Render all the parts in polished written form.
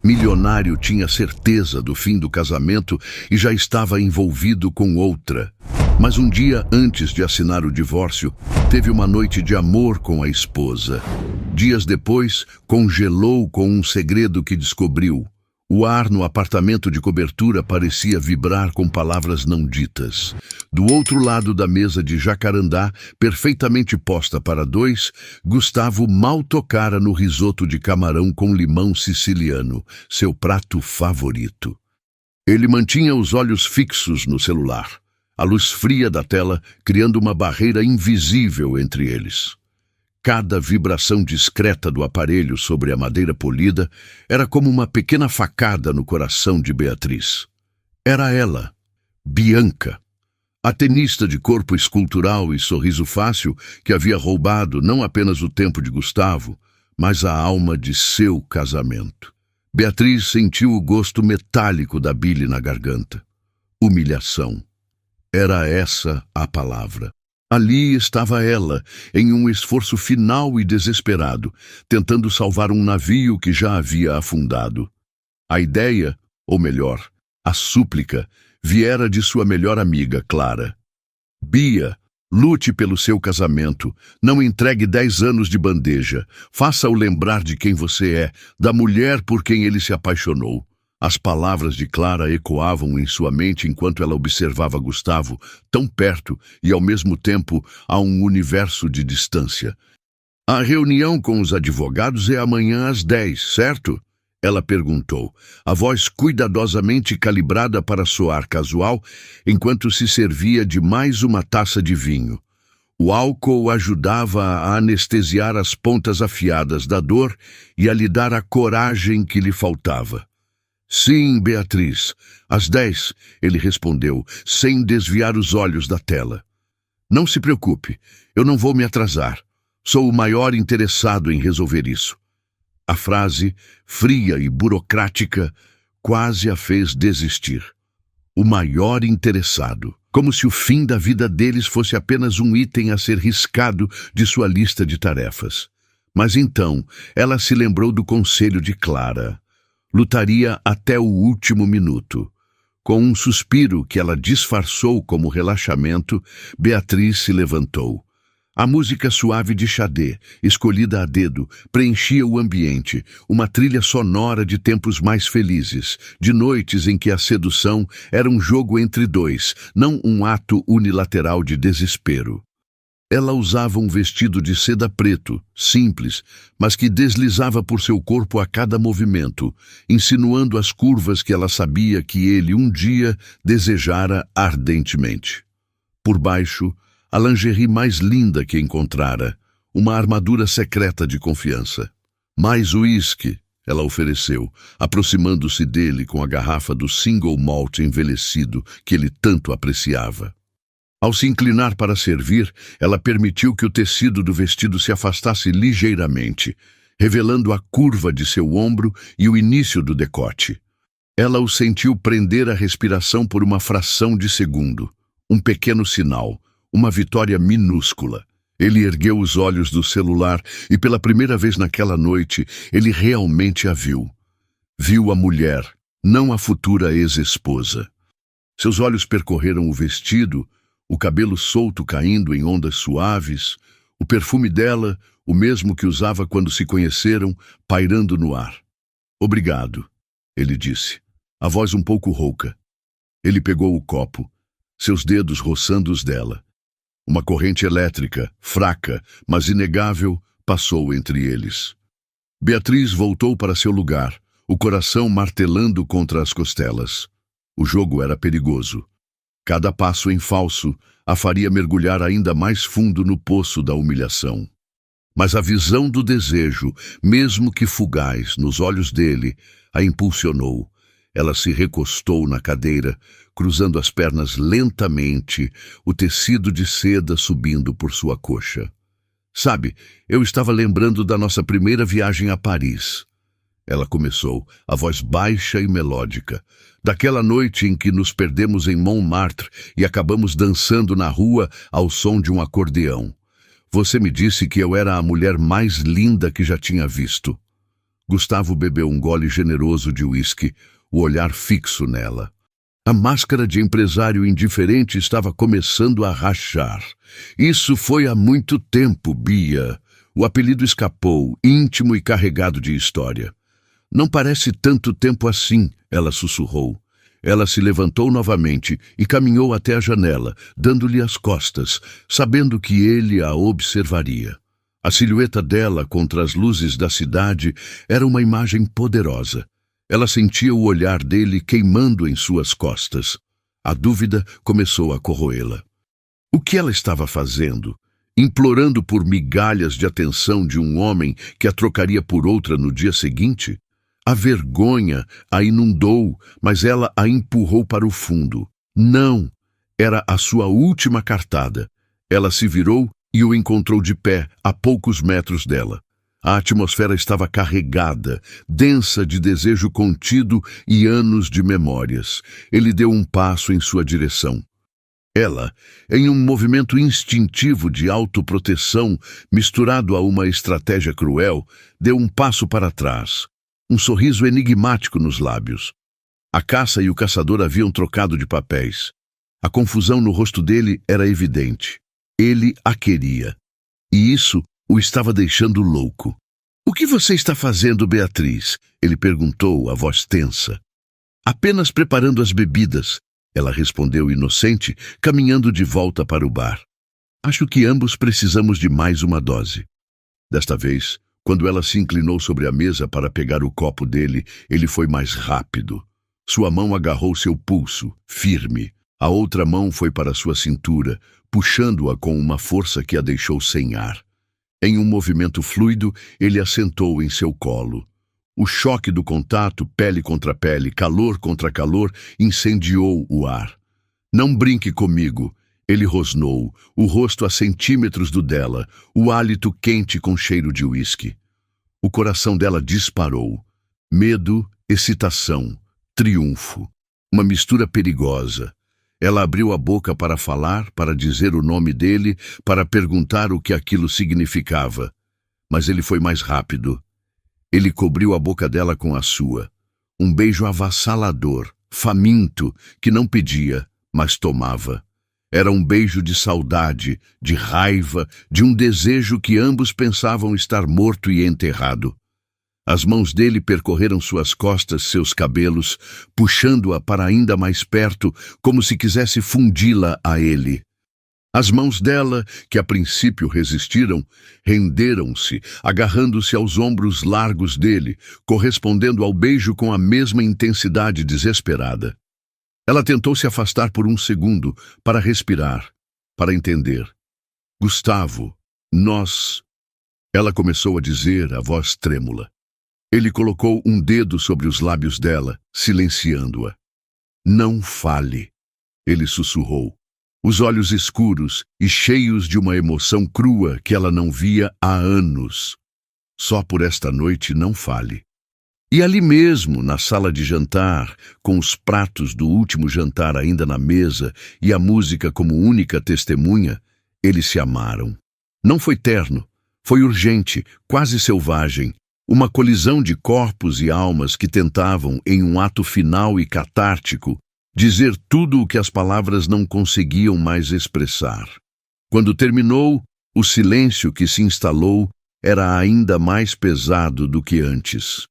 Milionário tinha certeza do fim do casamento e já estava envolvido com outra. Mas um dia antes de assinar o divórcio, teve uma noite de amor com a esposa. Dias depois, congelou com um segredo que descobriu. O ar no apartamento de cobertura parecia vibrar com palavras não ditas. Do outro lado da mesa de jacarandá, perfeitamente posta para dois, Gustavo mal tocara no risoto de camarão com limão siciliano, seu prato favorito. Ele mantinha os olhos fixos no celular, a luz fria da tela criando uma barreira invisível entre eles. Cada vibração discreta do aparelho sobre a madeira polida era como uma pequena facada no coração de Beatriz. Era ela, Bianca, a tenista de corpo escultural e sorriso fácil que havia roubado não apenas o tempo de Gustavo, mas a alma de seu casamento. Beatriz sentiu o gosto metálico da bile na garganta. Humilhação. Era essa a palavra. Ali estava ela, em um esforço final e desesperado, tentando salvar um navio que já havia afundado. A ideia, ou melhor, a súplica, viera de sua melhor amiga, Clara. Bia, lute pelo seu casamento, não entregue 10 anos de bandeja, faça-o lembrar de quem você é, da mulher por quem ele se apaixonou. As palavras de Clara ecoavam em sua mente enquanto ela observava Gustavo, tão perto e ao mesmo tempo a um universo de distância. A reunião com os advogados é amanhã às 10, certo? Ela perguntou, a voz cuidadosamente calibrada para soar casual, enquanto se servia de mais uma taça de vinho. O álcool ajudava a anestesiar as pontas afiadas da dor e a lhe dar a coragem que lhe faltava. Sim, Beatriz, às 10, ele respondeu, sem desviar os olhos da tela. Não se preocupe, eu não vou me atrasar. Sou o maior interessado em resolver isso. A frase, fria e burocrática, quase a fez desistir. O maior interessado, como se o fim da vida deles fosse apenas um item a ser riscado de sua lista de tarefas. Mas então, ela se lembrou do conselho de Clara. Lutaria até o último minuto. Com um suspiro que ela disfarçou como relaxamento, Beatriz se levantou. A música suave de Xadê, escolhida a dedo, preenchia o ambiente, uma trilha sonora de tempos mais felizes, de noites em que a sedução era um jogo entre dois, não um ato unilateral de desespero. Ela usava um vestido de seda preto, simples, mas que deslizava por seu corpo a cada movimento, insinuando as curvas que ela sabia que ele um dia desejara ardentemente. Por baixo, a lingerie mais linda que encontrara, uma armadura secreta de confiança. Mais uísque, ela ofereceu, aproximando-se dele com a garrafa do single malt envelhecido que ele tanto apreciava. Ao se inclinar para servir, ela permitiu que o tecido do vestido se afastasse ligeiramente, revelando a curva de seu ombro e o início do decote. Ela o sentiu prender a respiração por uma fração de segundo, um pequeno sinal, uma vitória minúscula. Ele ergueu os olhos do celular e pela primeira vez naquela noite, ele realmente a viu. Viu a mulher, não a futura ex-esposa. Seus olhos percorreram o vestido, o cabelo solto caindo em ondas suaves, o perfume dela, o mesmo que usava quando se conheceram, pairando no ar. Obrigado, ele disse, a voz um pouco rouca. Ele pegou o copo, seus dedos roçando os dela. Uma corrente elétrica, fraca, mas inegável, passou entre eles. Beatriz voltou para seu lugar, o coração martelando contra as costelas. O jogo era perigoso. Cada passo em falso a faria mergulhar ainda mais fundo no poço da humilhação. Mas a visão do desejo, mesmo que fugaz, nos olhos dele, a impulsionou. Ela se recostou na cadeira, cruzando as pernas lentamente, o tecido de seda subindo por sua coxa. Sabe, eu estava lembrando da nossa primeira viagem a Paris. Ela começou, a voz baixa e melódica. Daquela noite em que nos perdemos em Montmartre e acabamos dançando na rua ao som de um acordeão. Você me disse que eu era a mulher mais linda que já tinha visto. Gustavo bebeu um gole generoso de uísque, o olhar fixo nela. A máscara de empresário indiferente estava começando a rachar. Isso foi há muito tempo, Bia. O apelido escapou, íntimo e carregado de história. Não parece tanto tempo assim, ela sussurrou. Ela se levantou novamente e caminhou até a janela, dando-lhe as costas, sabendo que ele a observaria. A silhueta dela contra as luzes da cidade era uma imagem poderosa. Ela sentia o olhar dele queimando em suas costas. A dúvida começou a corroê-la. O que ela estava fazendo? Implorando por migalhas de atenção de um homem que a trocaria por outra no dia seguinte? A vergonha a inundou, mas ela a empurrou para o fundo. Não! Era a sua última cartada. Ela se virou e o encontrou de pé, a poucos metros dela. A atmosfera estava carregada, densa de desejo contido e anos de memórias. Ele deu um passo em sua direção. Ela, em um movimento instintivo de autoproteção, misturado a uma estratégia cruel, deu um passo para trás. Um sorriso enigmático nos lábios. A caça e o caçador haviam trocado de papéis. A confusão no rosto dele era evidente. Ele a queria. E isso o estava deixando louco. "O que você está fazendo, Beatriz?" ele perguntou, a voz tensa. "Apenas preparando as bebidas", ela respondeu inocente, caminhando de volta para o bar. "Acho que ambos precisamos de mais uma dose." Desta vez, quando ela se inclinou sobre a mesa para pegar o copo dele, ele foi mais rápido. Sua mão agarrou seu pulso, firme. A outra mão foi para sua cintura, puxando-a com uma força que a deixou sem ar. Em um movimento fluido, ele a sentou em seu colo. O choque do contato, pele contra pele, calor contra calor, incendiou o ar. "Não brinque comigo", ele rosnou, o rosto a centímetros do dela, o hálito quente com cheiro de uísque. O coração dela disparou. Medo, excitação, triunfo. Uma mistura perigosa. Ela abriu a boca para falar, para dizer o nome dele, para perguntar o que aquilo significava. Mas ele foi mais rápido. Ele cobriu a boca dela com a sua. Um beijo avassalador, faminto, que não pedia, mas tomava. Era um beijo de saudade, de raiva, de um desejo que ambos pensavam estar morto e enterrado. As mãos dele percorreram suas costas, seus cabelos, puxando-a para ainda mais perto, como se quisesse fundi-la a ele. As mãos dela, que a princípio resistiram, renderam-se, agarrando-se aos ombros largos dele, correspondendo ao beijo com a mesma intensidade desesperada. Ela tentou se afastar por um segundo, para respirar, para entender. "Gustavo, nós..." Ela começou a dizer, a voz trêmula. Ele colocou um dedo sobre os lábios dela, silenciando-a. "Não fale", ele sussurrou, os olhos escuros e cheios de uma emoção crua que ela não via há anos. "Só por esta noite não fale." E ali mesmo, na sala de jantar, com os pratos do último jantar ainda na mesa e a música como única testemunha, eles se amaram. Não foi terno, foi urgente, quase selvagem, uma colisão de corpos e almas que tentavam, em um ato final e catártico, dizer tudo o que as palavras não conseguiam mais expressar. Quando terminou, o silêncio que se instalou era ainda mais pesado do que antes.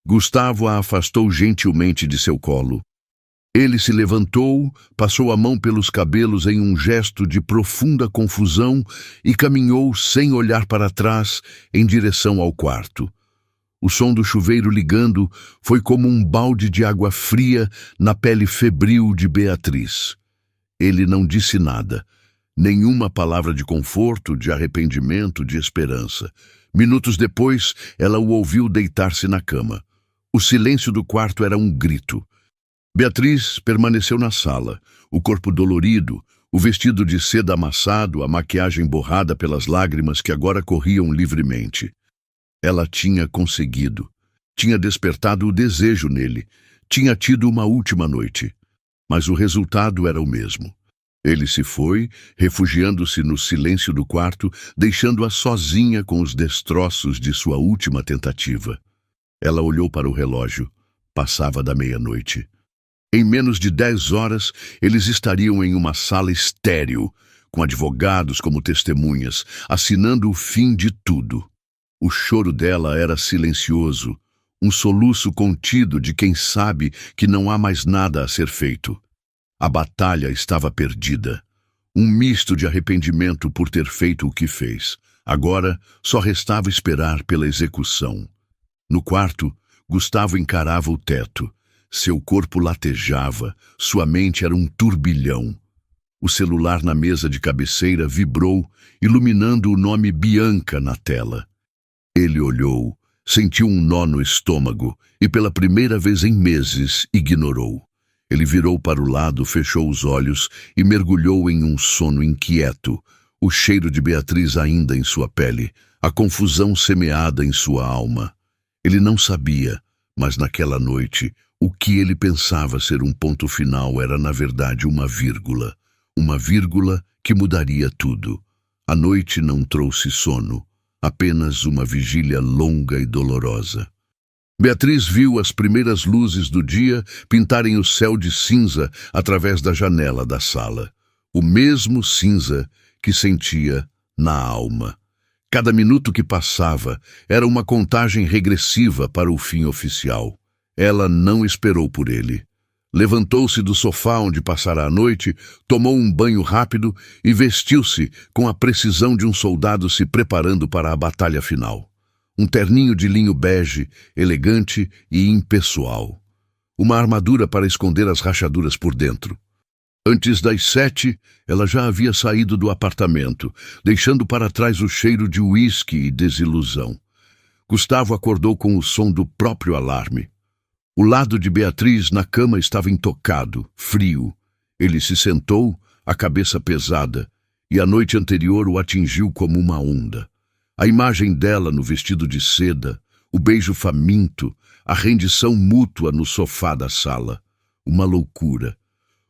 Gustavo a afastou gentilmente de seu colo. Ele se levantou, passou a mão pelos cabelos em um gesto de profunda confusão e caminhou sem olhar para trás em direção ao quarto. O som do chuveiro ligando foi como um balde de água fria na pele febril de Beatriz. Ele não disse nada, nenhuma palavra de conforto, de arrependimento, de esperança. Minutos depois, ela o ouviu deitar-se na cama. O silêncio do quarto era um grito. Beatriz permaneceu na sala, o corpo dolorido, o vestido de seda amassado, a maquiagem borrada pelas lágrimas que agora corriam livremente. Ela tinha conseguido. Tinha despertado o desejo nele. Tinha tido uma última noite. Mas o resultado era o mesmo. Ele se foi, refugiando-se no silêncio do quarto, deixando-a sozinha com os destroços de sua última tentativa. Ela olhou para o relógio. Passava da meia-noite. Em menos de 10 horas, eles estariam em uma sala estéril, com advogados como testemunhas, assinando o fim de tudo. O choro dela era silencioso, um soluço contido de quem sabe que não há mais nada a ser feito. A batalha estava perdida. Um misto de arrependimento por ter feito o que fez. Agora, só restava esperar pela execução. No quarto, Gustavo encarava o teto. Seu corpo latejava, sua mente era um turbilhão. O celular na mesa de cabeceira vibrou, iluminando o nome Bianca na tela. Ele olhou, sentiu um nó no estômago e, pela primeira vez em meses, ignorou. Ele virou para o lado, fechou os olhos e mergulhou em um sono inquieto, o cheiro de Beatriz ainda em sua pele, a confusão semeada em sua alma. Ele não sabia, mas naquela noite, o que ele pensava ser um ponto final era, na verdade, uma vírgula que mudaria tudo. A noite não trouxe sono, apenas uma vigília longa e dolorosa. Beatriz viu as primeiras luzes do dia pintarem o céu de cinza através da janela da sala. O mesmo cinza que sentia na alma. Cada minuto que passava era uma contagem regressiva para o fim oficial. Ela não esperou por ele. Levantou-se do sofá onde passara a noite, tomou um banho rápido e vestiu-se com a precisão de um soldado se preparando para a batalha final. Um terninho de linho bege, elegante e impessoal. Uma armadura para esconder as rachaduras por dentro. Antes das 7, ela já havia saído do apartamento, deixando para trás o cheiro de uísque e desilusão. Gustavo acordou com o som do próprio alarme. O lado de Beatriz na cama estava intocado, frio. Ele se sentou, a cabeça pesada, e a noite anterior o atingiu como uma onda. A imagem dela no vestido de seda, o beijo faminto, a rendição mútua no sofá da sala. Uma loucura.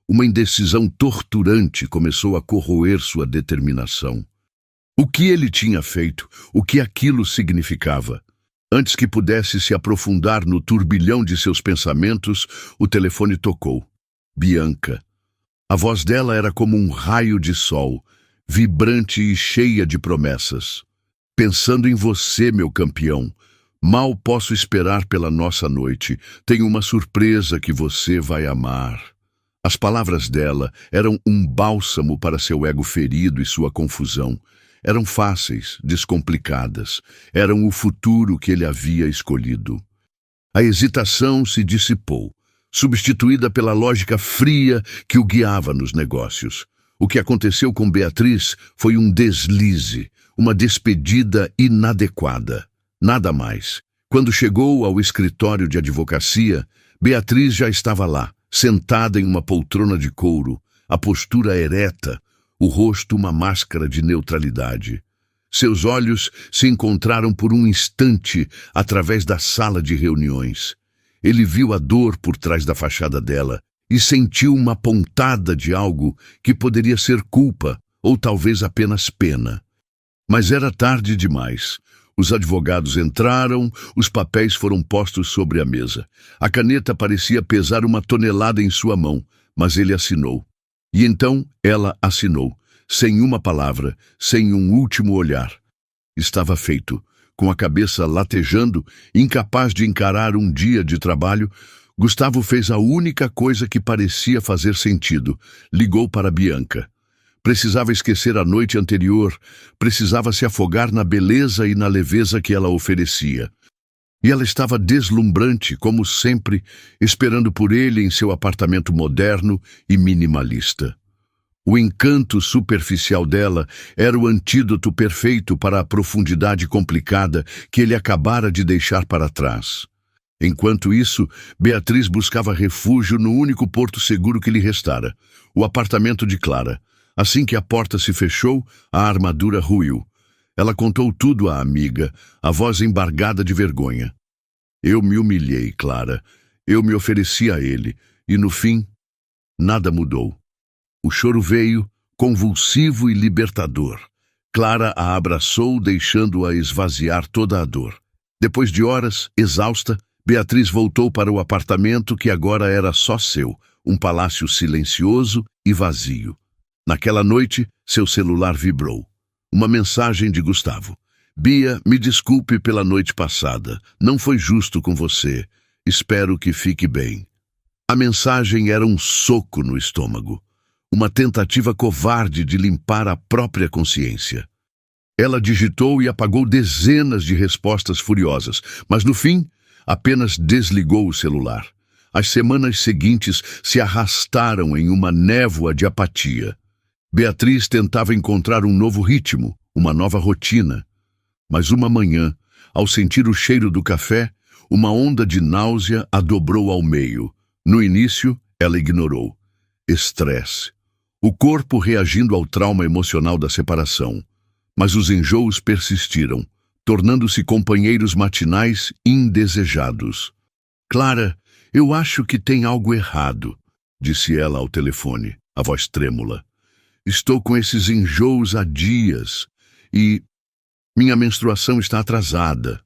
Uma indecisão torturante começou a corroer sua determinação. O que ele tinha feito? O que aquilo significava? Antes que pudesse se aprofundar no turbilhão de seus pensamentos, o telefone tocou. Bianca. A voz dela era como um raio de sol, vibrante e cheia de promessas. Pensando em você, meu campeão. Mal posso esperar pela nossa noite. Tenho uma surpresa que você vai amar. As palavras dela eram um bálsamo para seu ego ferido e sua confusão. Eram fáceis, descomplicadas. Eram o futuro que ele havia escolhido. A hesitação se dissipou, substituída pela lógica fria que o guiava nos negócios. O que aconteceu com Beatriz foi um deslize, uma despedida inadequada. Nada mais. Quando chegou ao escritório de advocacia, Beatriz já estava lá, sentada em uma poltrona de couro, a postura ereta, o rosto uma máscara de neutralidade. Seus olhos se encontraram por um instante através da sala de reuniões. Ele viu a dor por trás da fachada dela e sentiu uma pontada de algo que poderia ser culpa ou talvez apenas pena. Mas era tarde demais. Os advogados entraram, os papéis foram postos sobre a mesa. A caneta parecia pesar 1 tonelada em sua mão, mas ele assinou. E então ela assinou, sem uma palavra, sem um último olhar. Estava feito. Com a cabeça latejando, incapaz de encarar um dia de trabalho, Gustavo fez a única coisa que parecia fazer sentido. Ligou para Bianca. Precisava esquecer a noite anterior, precisava se afogar na beleza e na leveza que ela oferecia. E ela estava deslumbrante, como sempre, esperando por ele em seu apartamento moderno e minimalista. O encanto superficial dela era o antídoto perfeito para a profundidade complicada que ele acabara de deixar para trás. Enquanto isso, Beatriz buscava refúgio no único porto seguro que lhe restara, o apartamento de Clara. Assim que a porta se fechou, a armadura ruiu. Ela contou tudo à amiga, a voz embargada de vergonha. Eu me humilhei, Clara. Eu me ofereci a ele. E no fim, nada mudou. O choro veio, convulsivo e libertador. Clara a abraçou, deixando-a esvaziar toda a dor. Depois de horas, exausta, Beatriz voltou para o apartamento que agora era só seu, um palácio silencioso e vazio. Naquela noite, seu celular vibrou. Uma mensagem de Gustavo. Bia, me desculpe pela noite passada. Não foi justo com você. Espero que fique bem. A mensagem era um soco no estômago. Uma tentativa covarde de limpar a própria consciência. Ela digitou e apagou dezenas de respostas furiosas, mas no fim, apenas desligou o celular. As semanas seguintes se arrastaram em uma névoa de apatia. Beatriz tentava encontrar um novo ritmo, uma nova rotina. Mas uma manhã, ao sentir o cheiro do café, uma onda de náusea a dobrou ao meio. No início, ela ignorou. Estresse. O corpo reagindo ao trauma emocional da separação. Mas os enjoos persistiram, tornando-se companheiros matinais indesejados. Clara, eu acho que tem algo errado, disse ela ao telefone, a voz trêmula. Estou com esses enjoos há dias e minha menstruação está atrasada.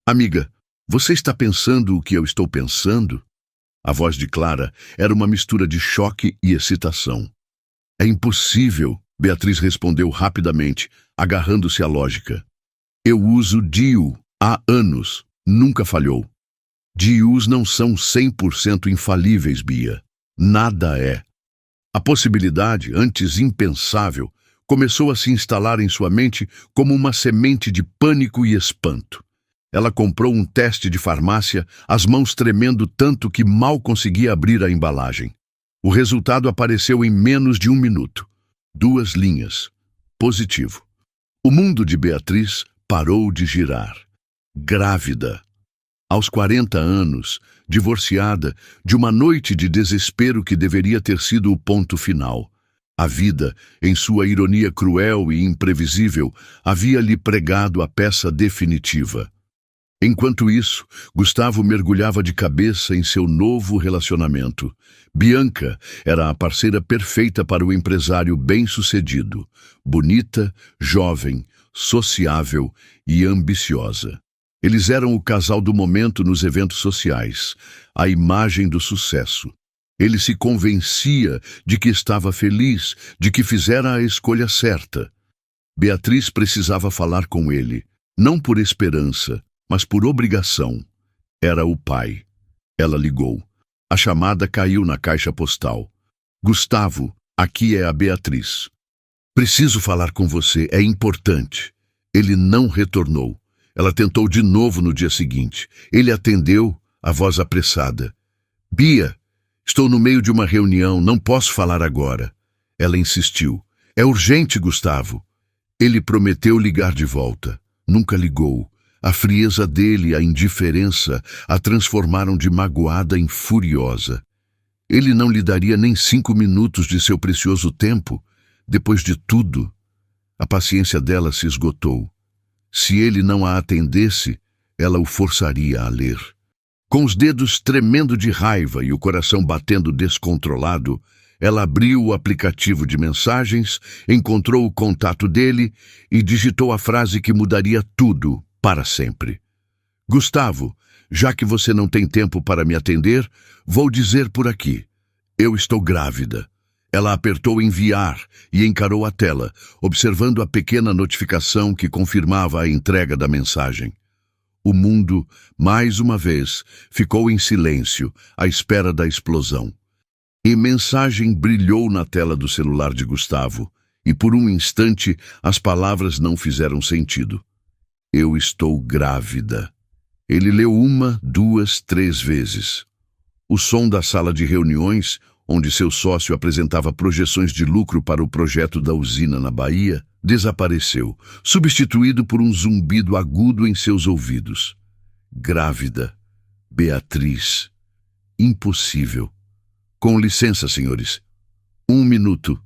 Amiga, você está pensando o que eu estou pensando? A voz de Clara era uma mistura de choque e excitação. É impossível, Beatriz respondeu rapidamente, agarrando-se à lógica. Eu uso DIU há anos, nunca falhou. DIUs não são 100% infalíveis, Bia. Nada é. A possibilidade, antes impensável, começou a se instalar em sua mente como uma semente de pânico e espanto. Ela comprou um teste de farmácia, as mãos tremendo tanto que mal conseguia abrir a embalagem. O resultado apareceu em menos de 1 minuto. 2 linhas. Positivo. O mundo de Beatriz parou de girar. Grávida. Aos 40 anos, divorciada, de uma noite de desespero que deveria ter sido o ponto final. A vida, em sua ironia cruel e imprevisível, havia-lhe pregado a peça definitiva. Enquanto isso, Gustavo mergulhava de cabeça em seu novo relacionamento. Bianca era a parceira perfeita para o empresário bem-sucedido, bonita, jovem, sociável e ambiciosa. Eles eram o casal do momento nos eventos sociais, a imagem do sucesso. Ele se convencia de que estava feliz, de que fizera a escolha certa. Beatriz precisava falar com ele, não por esperança, mas por obrigação. Era o pai. Ela ligou. A chamada caiu na caixa postal. Gustavo, aqui é a Beatriz. Preciso falar com você, é importante. Ele não retornou. Ela tentou de novo no dia seguinte. Ele atendeu, a voz apressada. Bia, estou no meio de uma reunião, não posso falar agora. Ela insistiu. É urgente, Gustavo. Ele prometeu ligar de volta. Nunca ligou. A frieza dele e a indiferença a transformaram de magoada em furiosa. Ele não lhe daria nem 5 minutos de seu precioso tempo. Depois de tudo, a paciência dela se esgotou. Se ele não a atendesse, ela o forçaria a ler. Com os dedos tremendo de raiva e o coração batendo descontrolado, ela abriu o aplicativo de mensagens, encontrou o contato dele e digitou a frase que mudaria tudo para sempre. Gustavo, já que você não tem tempo para me atender, vou dizer por aqui. Eu estou grávida. Ela apertou enviar e encarou a tela, observando a pequena notificação que confirmava a entrega da mensagem. O mundo, mais uma vez, ficou em silêncio, à espera da explosão. A mensagem brilhou na tela do celular de Gustavo, e por um instante as palavras não fizeram sentido. Eu estou grávida. Ele leu 1, 2, 3 vezes. O som da sala de reuniões, onde seu sócio apresentava projeções de lucro para o projeto da usina na Bahia, desapareceu, substituído por um zumbido agudo em seus ouvidos. Grávida. Beatriz. Impossível. Com licença, senhores. 1 minuto,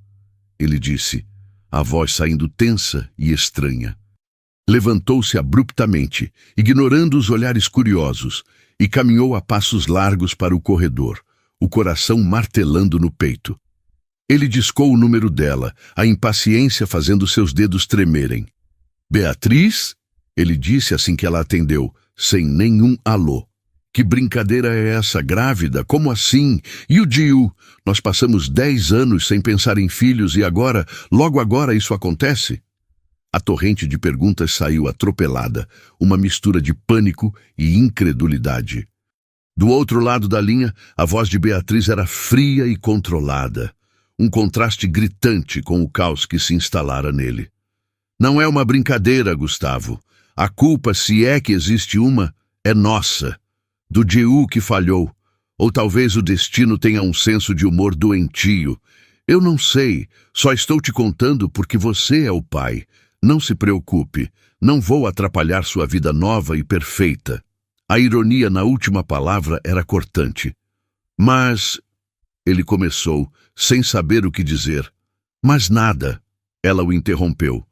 ele disse, a voz saindo tensa e estranha. Levantou-se abruptamente, ignorando os olhares curiosos, e caminhou a passos largos para o corredor, o coração martelando no peito. Ele discou o número dela, a impaciência fazendo seus dedos tremerem. Beatriz? Ele disse assim que ela atendeu. sem nenhum alô. Que brincadeira é essa, grávida? Como assim? E o Jiu? Nós passamos 10 anos sem pensar em filhos e agora, logo agora, isso acontece? A torrente de perguntas saiu atropelada, uma mistura de pânico e incredulidade. Do outro lado da linha, a voz de Beatriz era fria e controlada, um contraste gritante com o caos que se instalara nele. Não é uma brincadeira, Gustavo. A culpa, se é que existe uma, é nossa. Do Jiu que falhou, ou talvez o destino tenha um senso de humor doentio. Eu não sei, só estou te contando porque você é o pai. Não se preocupe, não vou atrapalhar sua vida nova e perfeita. A ironia na última palavra era cortante. Mas... Ele começou, sem saber o que dizer. Mas nada. Ela o interrompeu.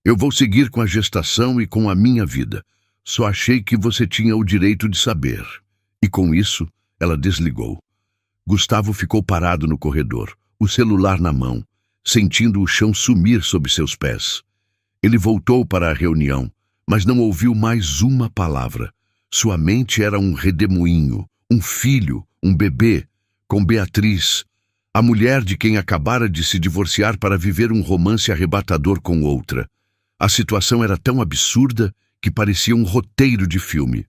Eu vou seguir com a gestação e com a minha vida. Só achei que você tinha o direito de saber. E com isso, ela desligou. Gustavo ficou parado no corredor, o celular na mão, sentindo o chão sumir sob seus pés. Ele voltou para a reunião, mas não ouviu mais uma palavra. Sua mente era um redemoinho, um filho, um bebê, com Beatriz, a mulher de quem acabara de se divorciar para viver um romance arrebatador com outra. A situação era tão absurda que parecia um roteiro de filme.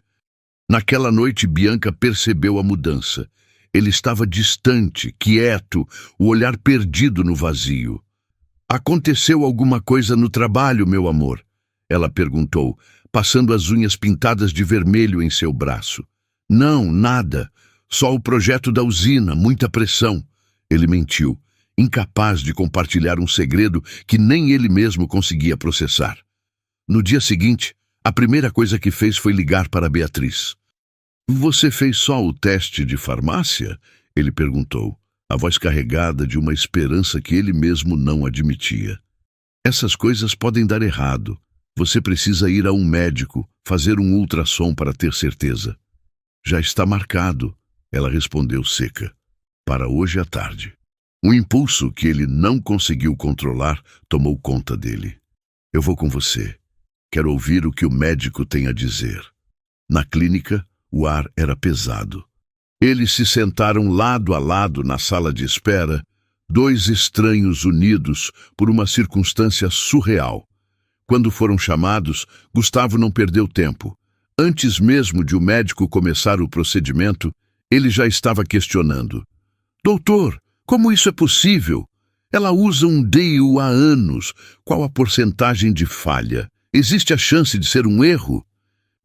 Naquela noite, Bianca percebeu a mudança. Ele estava distante, quieto, o olhar perdido no vazio. Aconteceu alguma coisa no trabalho, meu amor? Ela perguntou, passando as unhas pintadas de vermelho em seu braço. Não, nada. Só o projeto da usina, muita pressão. Ele mentiu, incapaz de compartilhar um segredo que nem ele mesmo conseguia processar. No dia seguinte, a primeira coisa que fez foi ligar para Beatriz. Você fez só o teste de farmácia? Ele perguntou, a voz carregada de uma esperança que ele mesmo não admitia. Essas coisas podem dar errado. Você precisa ir a um médico, fazer um ultrassom para ter certeza. Já está marcado, ela respondeu seca. Para hoje à tarde. Um impulso que ele não conseguiu controlar tomou conta dele. Eu vou com você. Quero ouvir o que o médico tem a dizer. Na clínica, o ar era pesado. Eles se sentaram lado a lado na sala de espera, dois estranhos unidos por uma circunstância surreal. Quando foram chamados, Gustavo não perdeu tempo. Antes mesmo de o médico começar o procedimento, ele já estava questionando. Doutor, como isso é possível? Ela usa um DIU há anos. Qual a porcentagem de falha? Existe a chance de ser um erro?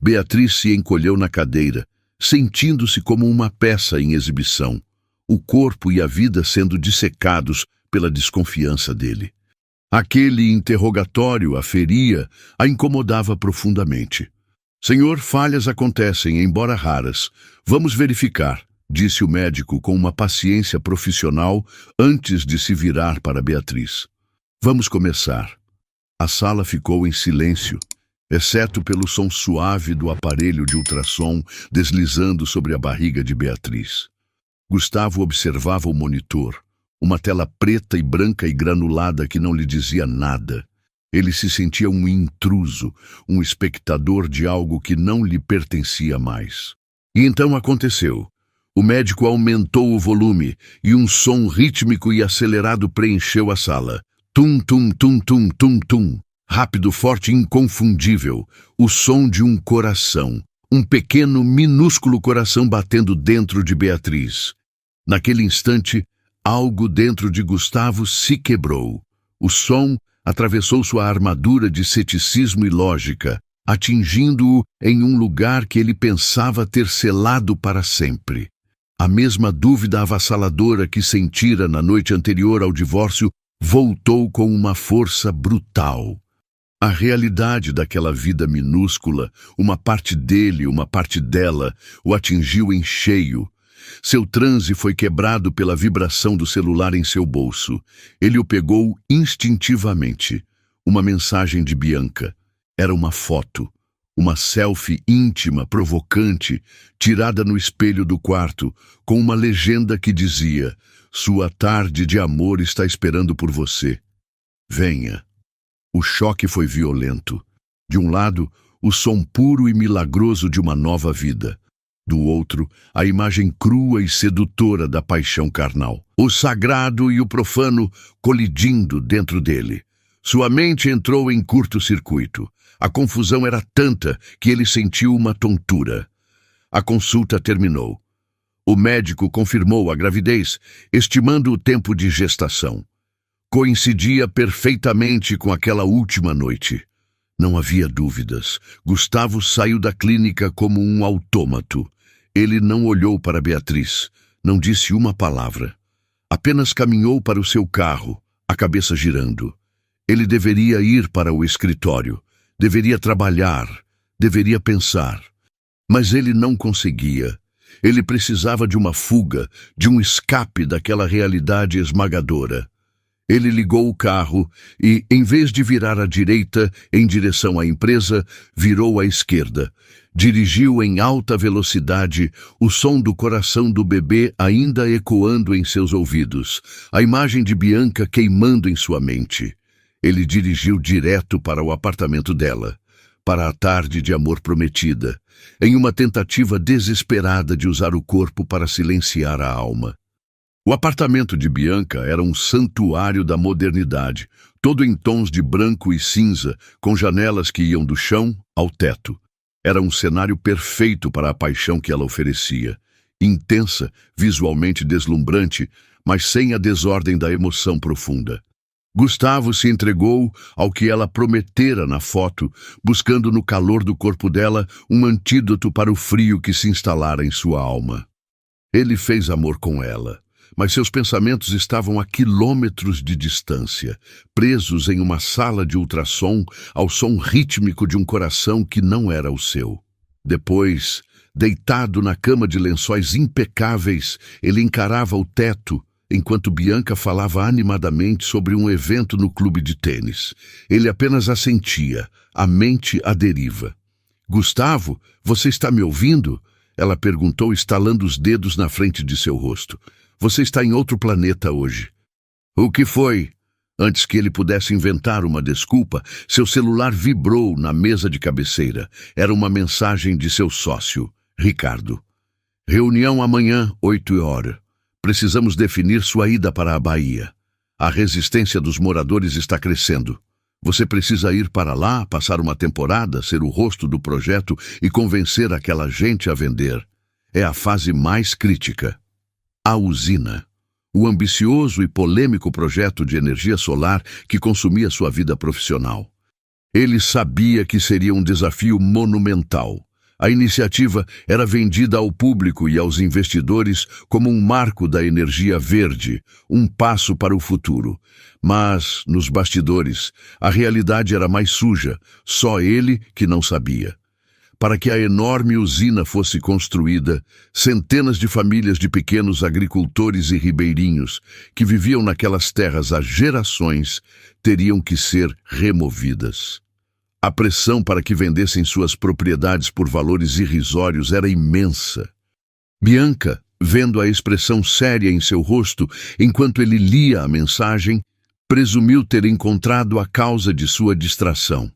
Beatriz se encolheu na cadeira, sentindo-se como uma peça em exibição, o corpo e a vida sendo dissecados pela desconfiança dele. Aquele interrogatório a feria, a incomodava profundamente. Senhor, falhas acontecem, embora raras. Vamos verificar, disse o médico com uma paciência profissional antes de se virar para Beatriz. Vamos começar. A sala ficou em silêncio, exceto pelo som suave do aparelho de ultrassom deslizando sobre a barriga de Beatriz. Gustavo observava o monitor, uma tela preta e branca e granulada que não lhe dizia nada. Ele se sentia um intruso, um espectador de algo que não lhe pertencia mais. E então aconteceu. O médico aumentou o volume e um som rítmico e acelerado preencheu a sala. Tum, tum, tum, tum, tum, tum. Rápido, forte e inconfundível. O som de um coração. Um pequeno, minúsculo coração batendo dentro de Beatriz. Naquele instante, algo dentro de Gustavo se quebrou. O som atravessou sua armadura de ceticismo e lógica, atingindo-o em um lugar que ele pensava ter selado para sempre. A mesma dúvida avassaladora que sentira na noite anterior ao divórcio voltou com uma força brutal. A realidade daquela vida minúscula, uma parte dele, uma parte dela, o atingiu em cheio. Seu transe foi quebrado pela vibração do celular em seu bolso. Ele o pegou instintivamente. Uma mensagem de Bianca. Era uma foto. Uma selfie íntima, provocante, tirada no espelho do quarto, com uma legenda que dizia: "Sua tarde de amor está esperando por você. Venha." O choque foi violento. De um lado, o som puro e milagroso de uma nova vida. Do outro, a imagem crua e sedutora da paixão carnal. O sagrado e o profano colidindo dentro dele. Sua mente entrou em curto-circuito. A confusão era tanta que ele sentiu uma tontura. A consulta terminou. O médico confirmou a gravidez, estimando o tempo de gestação. Coincidia perfeitamente com aquela última noite. Não havia dúvidas. Gustavo saiu da clínica como um autômato. Ele não olhou para Beatriz, não disse uma palavra. Apenas caminhou para o seu carro, a cabeça girando. Ele deveria ir para o escritório, deveria trabalhar, deveria pensar. Mas ele não conseguia. Ele precisava de uma fuga, de um escape daquela realidade esmagadora. Ele ligou o carro e, em vez de virar à direita em direção à empresa, virou à esquerda. Dirigiu em alta velocidade, o som do coração do bebê ainda ecoando em seus ouvidos, a imagem de Bianca queimando em sua mente. Ele dirigiu direto para o apartamento dela, para a tarde de amor prometida, em uma tentativa desesperada de usar o corpo para silenciar a alma. O apartamento de Bianca era um santuário da modernidade, todo em tons de branco e cinza, com janelas que iam do chão ao teto. Era um cenário perfeito para a paixão que ela oferecia. Intensa, visualmente deslumbrante, mas sem a desordem da emoção profunda. Gustavo se entregou ao que ela prometera na foto, buscando no calor do corpo dela um antídoto para o frio que se instalara em sua alma. Ele fez amor com ela, mas seus pensamentos estavam a quilômetros de distância, presos em uma sala de ultrassom ao som rítmico de um coração que não era o seu. Depois, deitado na cama de lençóis impecáveis, ele encarava o teto, enquanto Bianca falava animadamente sobre um evento no clube de tênis. Ele apenas assentia, a mente à deriva. "Gustavo, você está me ouvindo?" Ela perguntou, estalando os dedos na frente de seu rosto. "Você está em outro planeta hoje." "O que foi?" Antes que ele pudesse inventar uma desculpa, seu celular vibrou na mesa de cabeceira. Era uma mensagem de seu sócio, Ricardo. "Reunião amanhã, 8h. Precisamos definir sua ida para a Bahia. A resistência dos moradores está crescendo. Você precisa ir para lá, passar uma temporada, ser o rosto do projeto e convencer aquela gente a vender. É a fase mais crítica." A usina. O ambicioso e polêmico projeto de energia solar que consumia sua vida profissional. Ele sabia que seria um desafio monumental. A iniciativa era vendida ao público e aos investidores como um marco da energia verde, um passo para o futuro. Mas, nos bastidores, a realidade era mais suja, só ele que não sabia. Para que a enorme usina fosse construída, centenas de famílias de pequenos agricultores e ribeirinhos, que viviam naquelas terras há gerações, teriam que ser removidas. A pressão para que vendessem suas propriedades por valores irrisórios era imensa. Bianca, vendo a expressão séria em seu rosto enquanto ele lia a mensagem, presumiu ter encontrado a causa de sua distração.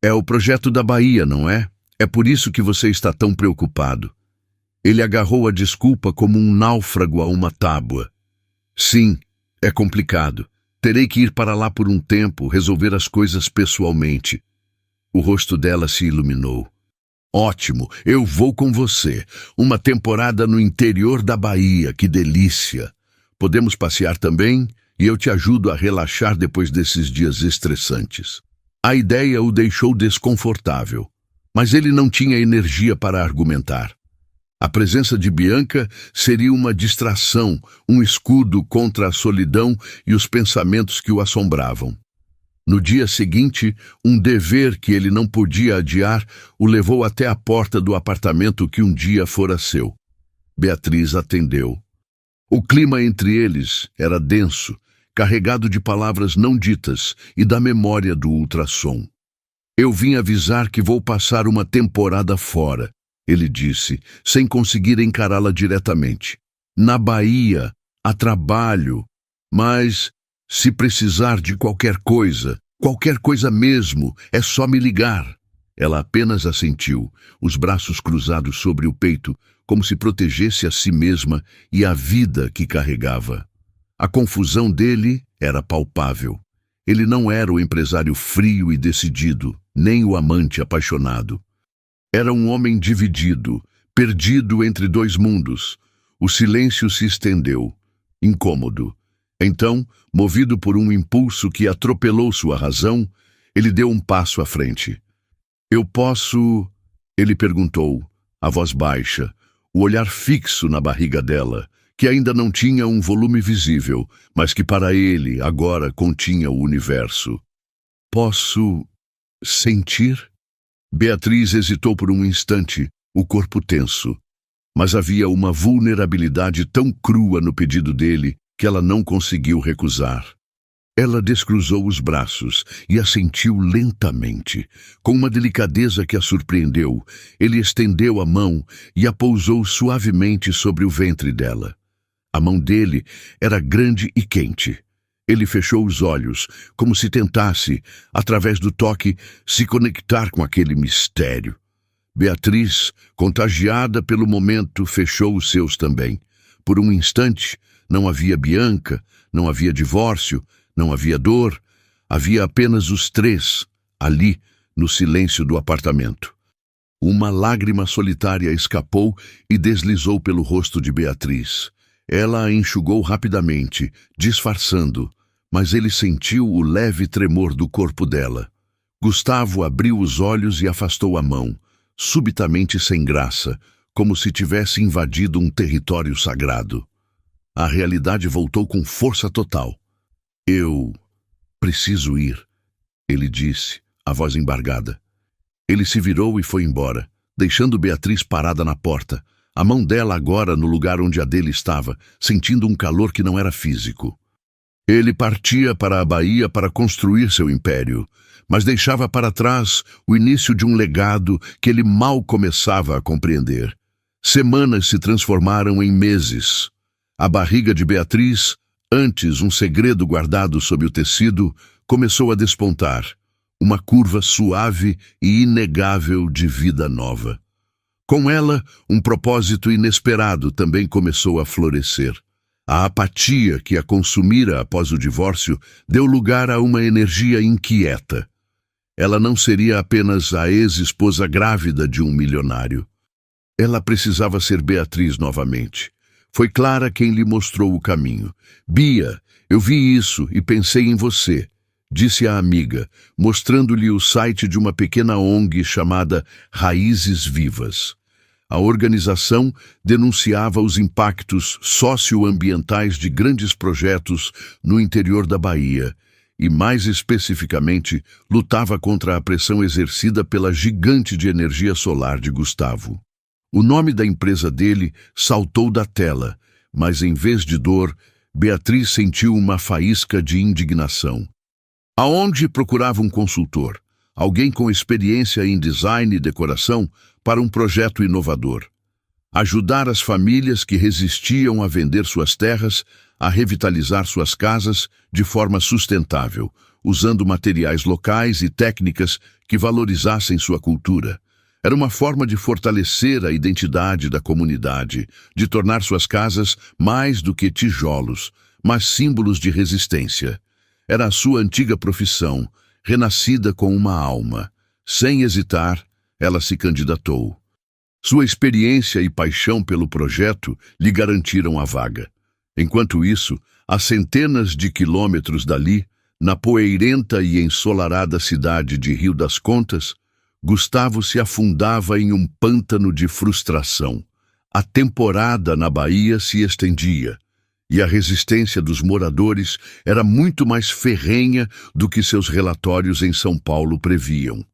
"É o projeto da Bahia, não é? É por isso que você está tão preocupado." Ele agarrou a desculpa como um náufrago a uma tábua. "Sim, é complicado. Terei que ir para lá por um tempo, resolver as coisas pessoalmente." O rosto dela se iluminou. "Ótimo, eu vou com você. Uma temporada no interior da Bahia, que delícia. Podemos passear também e eu te ajudo a relaxar depois desses dias estressantes." A ideia o deixou desconfortável, mas ele não tinha energia para argumentar. A presença de Bianca seria uma distração, um escudo contra a solidão e os pensamentos que o assombravam. No dia seguinte, um dever que ele não podia adiar o levou até a porta do apartamento que um dia fora seu. Beatriz atendeu. O clima entre eles era denso, carregado de palavras não ditas e da memória do ultrassom. "Eu vim avisar que vou passar uma temporada fora", ele disse, sem conseguir encará-la diretamente. "Na Bahia, a trabalho, mas se precisar de qualquer coisa mesmo, é só me ligar." Ela apenas assentiu, os braços cruzados sobre o peito, como se protegesse a si mesma e a vida que carregava. A confusão dele era palpável. Ele não era o empresário frio e decidido, nem o amante apaixonado. Era um homem dividido, perdido entre dois mundos. O silêncio se estendeu, incômodo. Então, movido por um impulso que atropelou sua razão, ele deu um passo à frente. "Eu posso?" ele perguntou, a voz baixa, o olhar fixo na barriga dela, que ainda não tinha um volume visível, mas que para ele agora continha o universo. "Posso sentir?" Beatriz hesitou por um instante, o corpo tenso. Mas havia uma vulnerabilidade tão crua no pedido dele que ela não conseguiu recusar. Ela descruzou os braços e assentiu lentamente. Com uma delicadeza que a surpreendeu, ele estendeu a mão e a pousou suavemente sobre o ventre dela. A mão dele era grande e quente. Ele fechou os olhos, como se tentasse, através do toque, se conectar com aquele mistério. Beatriz, contagiada pelo momento, fechou os seus também. Por um instante, não havia Bianca, não havia divórcio, não havia dor, havia apenas os três, ali, no silêncio do apartamento. Uma lágrima solitária escapou e deslizou pelo rosto de Beatriz. Ela a enxugou rapidamente, disfarçando, mas ele sentiu o leve tremor do corpo dela. Gustavo abriu os olhos e afastou a mão, subitamente sem graça, como se tivesse invadido um território sagrado. A realidade voltou com força total. "Eu preciso ir", ele disse, a voz embargada. Ele se virou e foi embora, deixando Beatriz parada na porta, a mão dela agora no lugar onde a dele estava, sentindo um calor que não era físico. Ele partia para a Bahia para construir seu império, mas deixava para trás o início de um legado que ele mal começava a compreender. Semanas se transformaram em meses. A barriga de Beatriz, antes um segredo guardado sob o tecido, começou a despontar, uma curva suave e inegável de vida nova. Com ela, um propósito inesperado também começou a florescer. A apatia que a consumira após o divórcio deu lugar a uma energia inquieta. Ela não seria apenas a ex-esposa grávida de um milionário. Ela precisava ser Beatriz novamente. Foi Clara quem lhe mostrou o caminho. "Bia, eu vi isso e pensei em você", disse a amiga, mostrando-lhe o site de uma pequena ONG chamada Raízes Vivas. A organização denunciava os impactos socioambientais de grandes projetos no interior da Bahia e, mais especificamente, lutava contra a pressão exercida pela gigante de energia solar de Gustavo. O nome da empresa dele saltou da tela, mas em vez de dor, Beatriz sentiu uma faísca de indignação. Aonde procurava um consultor, alguém com experiência em design e decoração, para um projeto inovador. Ajudar as famílias que resistiam a vender suas terras a revitalizar suas casas de forma sustentável, usando materiais locais e técnicas que valorizassem sua cultura. Era uma forma de fortalecer a identidade da comunidade, de tornar suas casas mais do que tijolos, mas símbolos de resistência. Era a sua antiga profissão, renascida com uma alma. Sem hesitar, ela se candidatou. Sua experiência e paixão pelo projeto lhe garantiram a vaga. Enquanto isso, a centenas de quilômetros dali, na poeirenta e ensolarada cidade de Rio das Contas, Gustavo se afundava em um pântano de frustração. A temporada na Bahia se estendia, e a resistência dos moradores era muito mais ferrenha do que seus relatórios em São Paulo previam.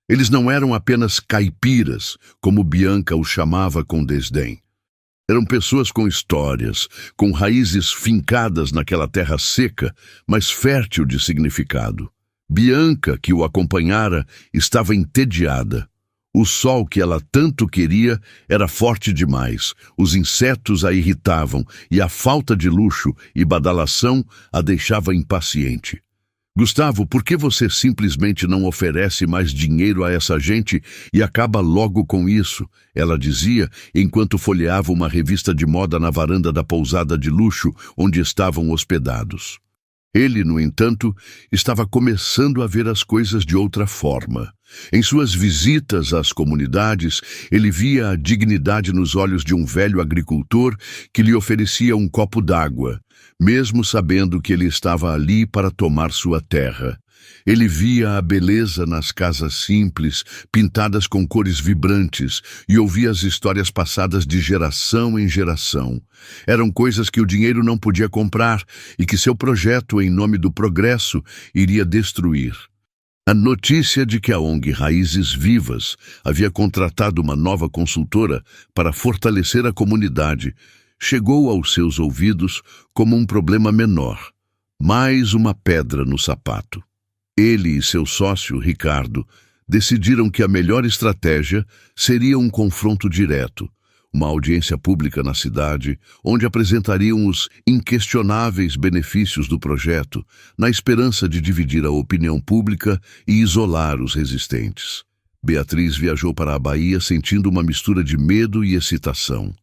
Eles não eram apenas caipiras, como Bianca os chamava com desdém. Eram pessoas com histórias, com raízes fincadas naquela terra seca, mas fértil de significado. Bianca, que o acompanhara, estava entediada. O sol que ela tanto queria era forte demais, os insetos a irritavam e a falta de luxo e badalação a deixava impaciente. Gustavo, por que você simplesmente não oferece mais dinheiro a essa gente e acaba logo com isso? Ela dizia, enquanto folheava uma revista de moda na varanda da pousada de luxo onde estavam hospedados. Ele, no entanto, estava começando a ver as coisas de outra forma. Em suas visitas às comunidades, ele via a dignidade nos olhos de um velho agricultor que lhe oferecia um copo d'água, mesmo sabendo que ele estava ali para tomar sua terra. Ele via a beleza nas casas simples, pintadas com cores vibrantes, e ouvia as histórias passadas de geração em geração. Eram coisas que o dinheiro não podia comprar e que seu projeto, em nome do progresso, iria destruir. A notícia de que a ONG Raízes Vivas havia contratado uma nova consultora para fortalecer a comunidade chegou aos seus ouvidos como um problema menor, mais uma pedra no sapato. Ele e seu sócio, Ricardo, decidiram que a melhor estratégia seria um confronto direto, uma audiência pública na cidade, onde apresentariam os inquestionáveis benefícios do projeto, na esperança de dividir a opinião pública e isolar os resistentes. Beatriz viajou para a Bahia sentindo uma mistura de medo e excitação.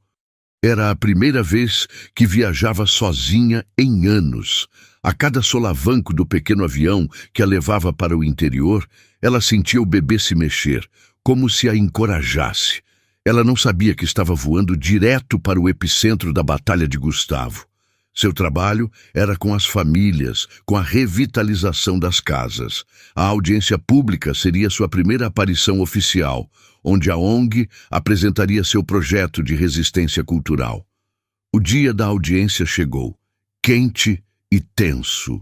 Era a primeira vez que viajava sozinha em anos. A cada solavanco do pequeno avião que a levava para o interior, ela sentia o bebê se mexer, como se a encorajasse. Ela não sabia que estava voando direto para o epicentro da Batalha de Gustavo. Seu trabalho era com as famílias, com a revitalização das casas. A audiência pública seria sua primeira aparição oficial, onde a ONG apresentaria seu projeto de resistência cultural. O dia da audiência chegou, quente e tenso.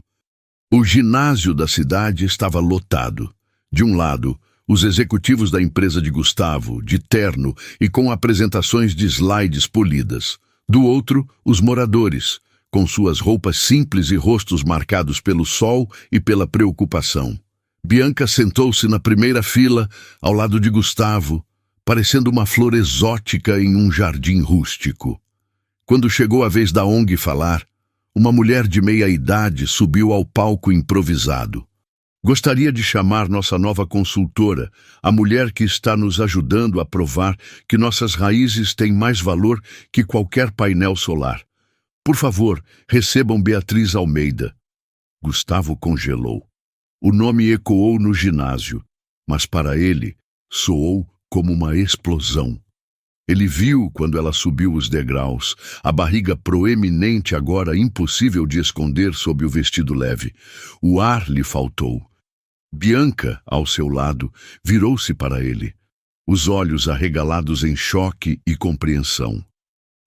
O ginásio da cidade estava lotado. De um lado, os executivos da empresa de Gustavo, de terno e com apresentações de slides polidas. Do outro, os moradores, com suas roupas simples e rostos marcados pelo sol e pela preocupação. Bianca sentou-se na primeira fila, ao lado de Gustavo, parecendo uma flor exótica em um jardim rústico. Quando chegou a vez da ONG falar, uma mulher de meia-idade subiu ao palco improvisado. Gostaria de chamar nossa nova consultora, a mulher que está nos ajudando a provar que nossas raízes têm mais valor que qualquer painel solar. Por favor, recebam Beatriz Almeida. Gustavo congelou. O nome ecoou no ginásio, mas para ele soou como uma explosão. Ele viu quando ela subiu os degraus, a barriga proeminente agora impossível de esconder sob o vestido leve. O ar lhe faltou. Bianca, ao seu lado, virou-se para ele, os olhos arregalados em choque e compreensão.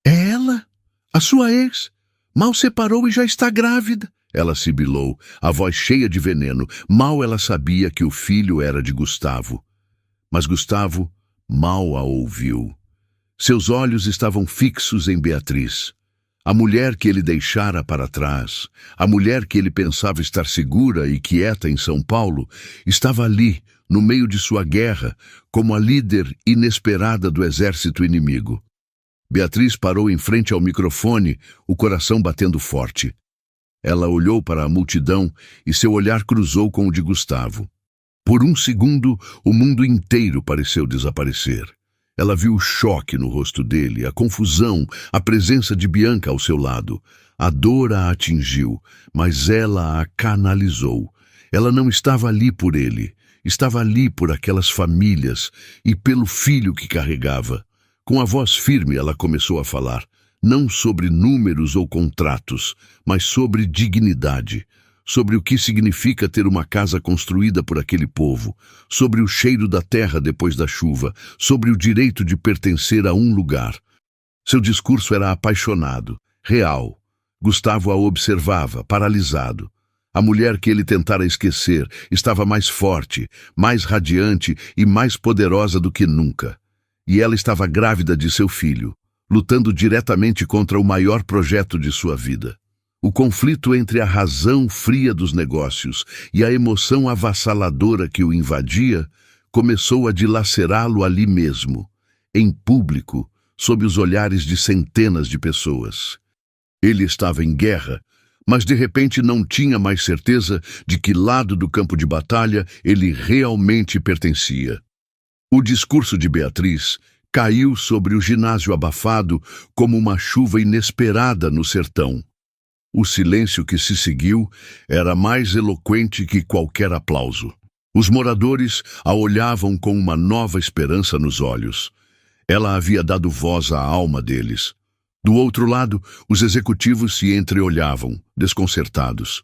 É ela? A sua ex? Mal separou e já está grávida. Ela sibilou, a voz cheia de veneno. Mal ela sabia que o filho era de Gustavo. Mas Gustavo mal a ouviu. Seus olhos estavam fixos em Beatriz. A mulher que ele deixara para trás, a mulher que ele pensava estar segura e quieta em São Paulo, estava ali, no meio de sua guerra, como a líder inesperada do exército inimigo. Beatriz parou em frente ao microfone, o coração batendo forte. Ela olhou para a multidão e seu olhar cruzou com o de Gustavo. Por um segundo, o mundo inteiro pareceu desaparecer. Ela viu o choque no rosto dele, a confusão, a presença de Bianca ao seu lado. A dor a atingiu, mas ela a canalizou. Ela não estava ali por ele, estava ali por aquelas famílias e pelo filho que carregava. Com a voz firme ela começou a falar, não sobre números ou contratos, mas sobre dignidade. Sobre o que significa ter uma casa construída por aquele povo, sobre o cheiro da terra depois da chuva, sobre o direito de pertencer a um lugar. Seu discurso era apaixonado, real. Gustavo a observava, paralisado. A mulher que ele tentara esquecer estava mais forte, mais radiante e mais poderosa do que nunca. E ela estava grávida de seu filho, lutando diretamente contra o maior projeto de sua vida. O conflito entre a razão fria dos negócios e a emoção avassaladora que o invadia começou a dilacerá-lo ali mesmo, em público, sob os olhares de centenas de pessoas. Ele estava em guerra, mas de repente não tinha mais certeza de que lado do campo de batalha ele realmente pertencia. O discurso de Beatriz caiu sobre o ginásio abafado como uma chuva inesperada no sertão. O silêncio que se seguiu era mais eloquente que qualquer aplauso. Os moradores a olhavam com uma nova esperança nos olhos. Ela havia dado voz à alma deles. Do outro lado, os executivos se entreolhavam, desconcertados.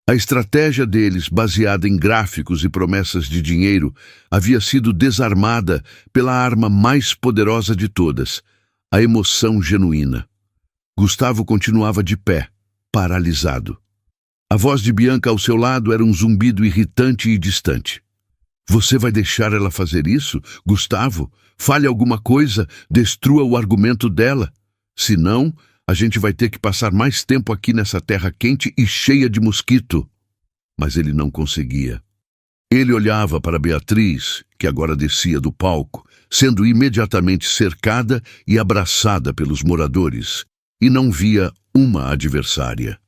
A estratégia deles, baseada em gráficos e promessas de dinheiro, havia sido desarmada pela arma mais poderosa de todas, a emoção genuína. Gustavo continuava de pé, paralisado. A voz de Bianca ao seu lado era um zumbido irritante e distante. Você vai deixar ela fazer isso, Gustavo? Fale alguma coisa, destrua o argumento dela. Senão, a gente vai ter que passar mais tempo aqui nessa terra quente e cheia de mosquito. Mas ele não conseguia. Ele olhava para Beatriz, que agora descia do palco, sendo imediatamente cercada e abraçada pelos moradores, e não via uma adversária.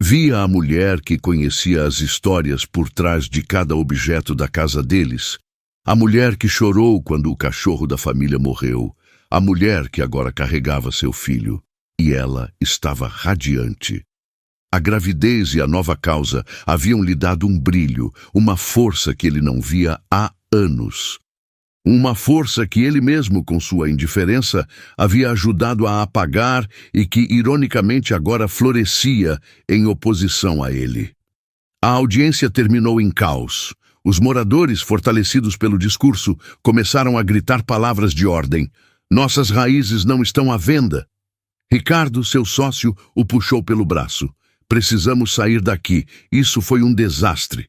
Via a mulher que conhecia as histórias por trás de cada objeto da casa deles, a mulher que chorou quando o cachorro da família morreu, a mulher que agora carregava seu filho, e ela estava radiante. A gravidez e a nova causa haviam lhe dado um brilho, uma força que ele não via há anos. Uma força que ele mesmo, com sua indiferença, havia ajudado a apagar e que, ironicamente, agora florescia em oposição a ele. A audiência terminou em caos. Os moradores, fortalecidos pelo discurso, começaram a gritar palavras de ordem. Nossas raízes não estão à venda. Ricardo, seu sócio, o puxou pelo braço. Precisamos sair daqui. Isso foi um desastre.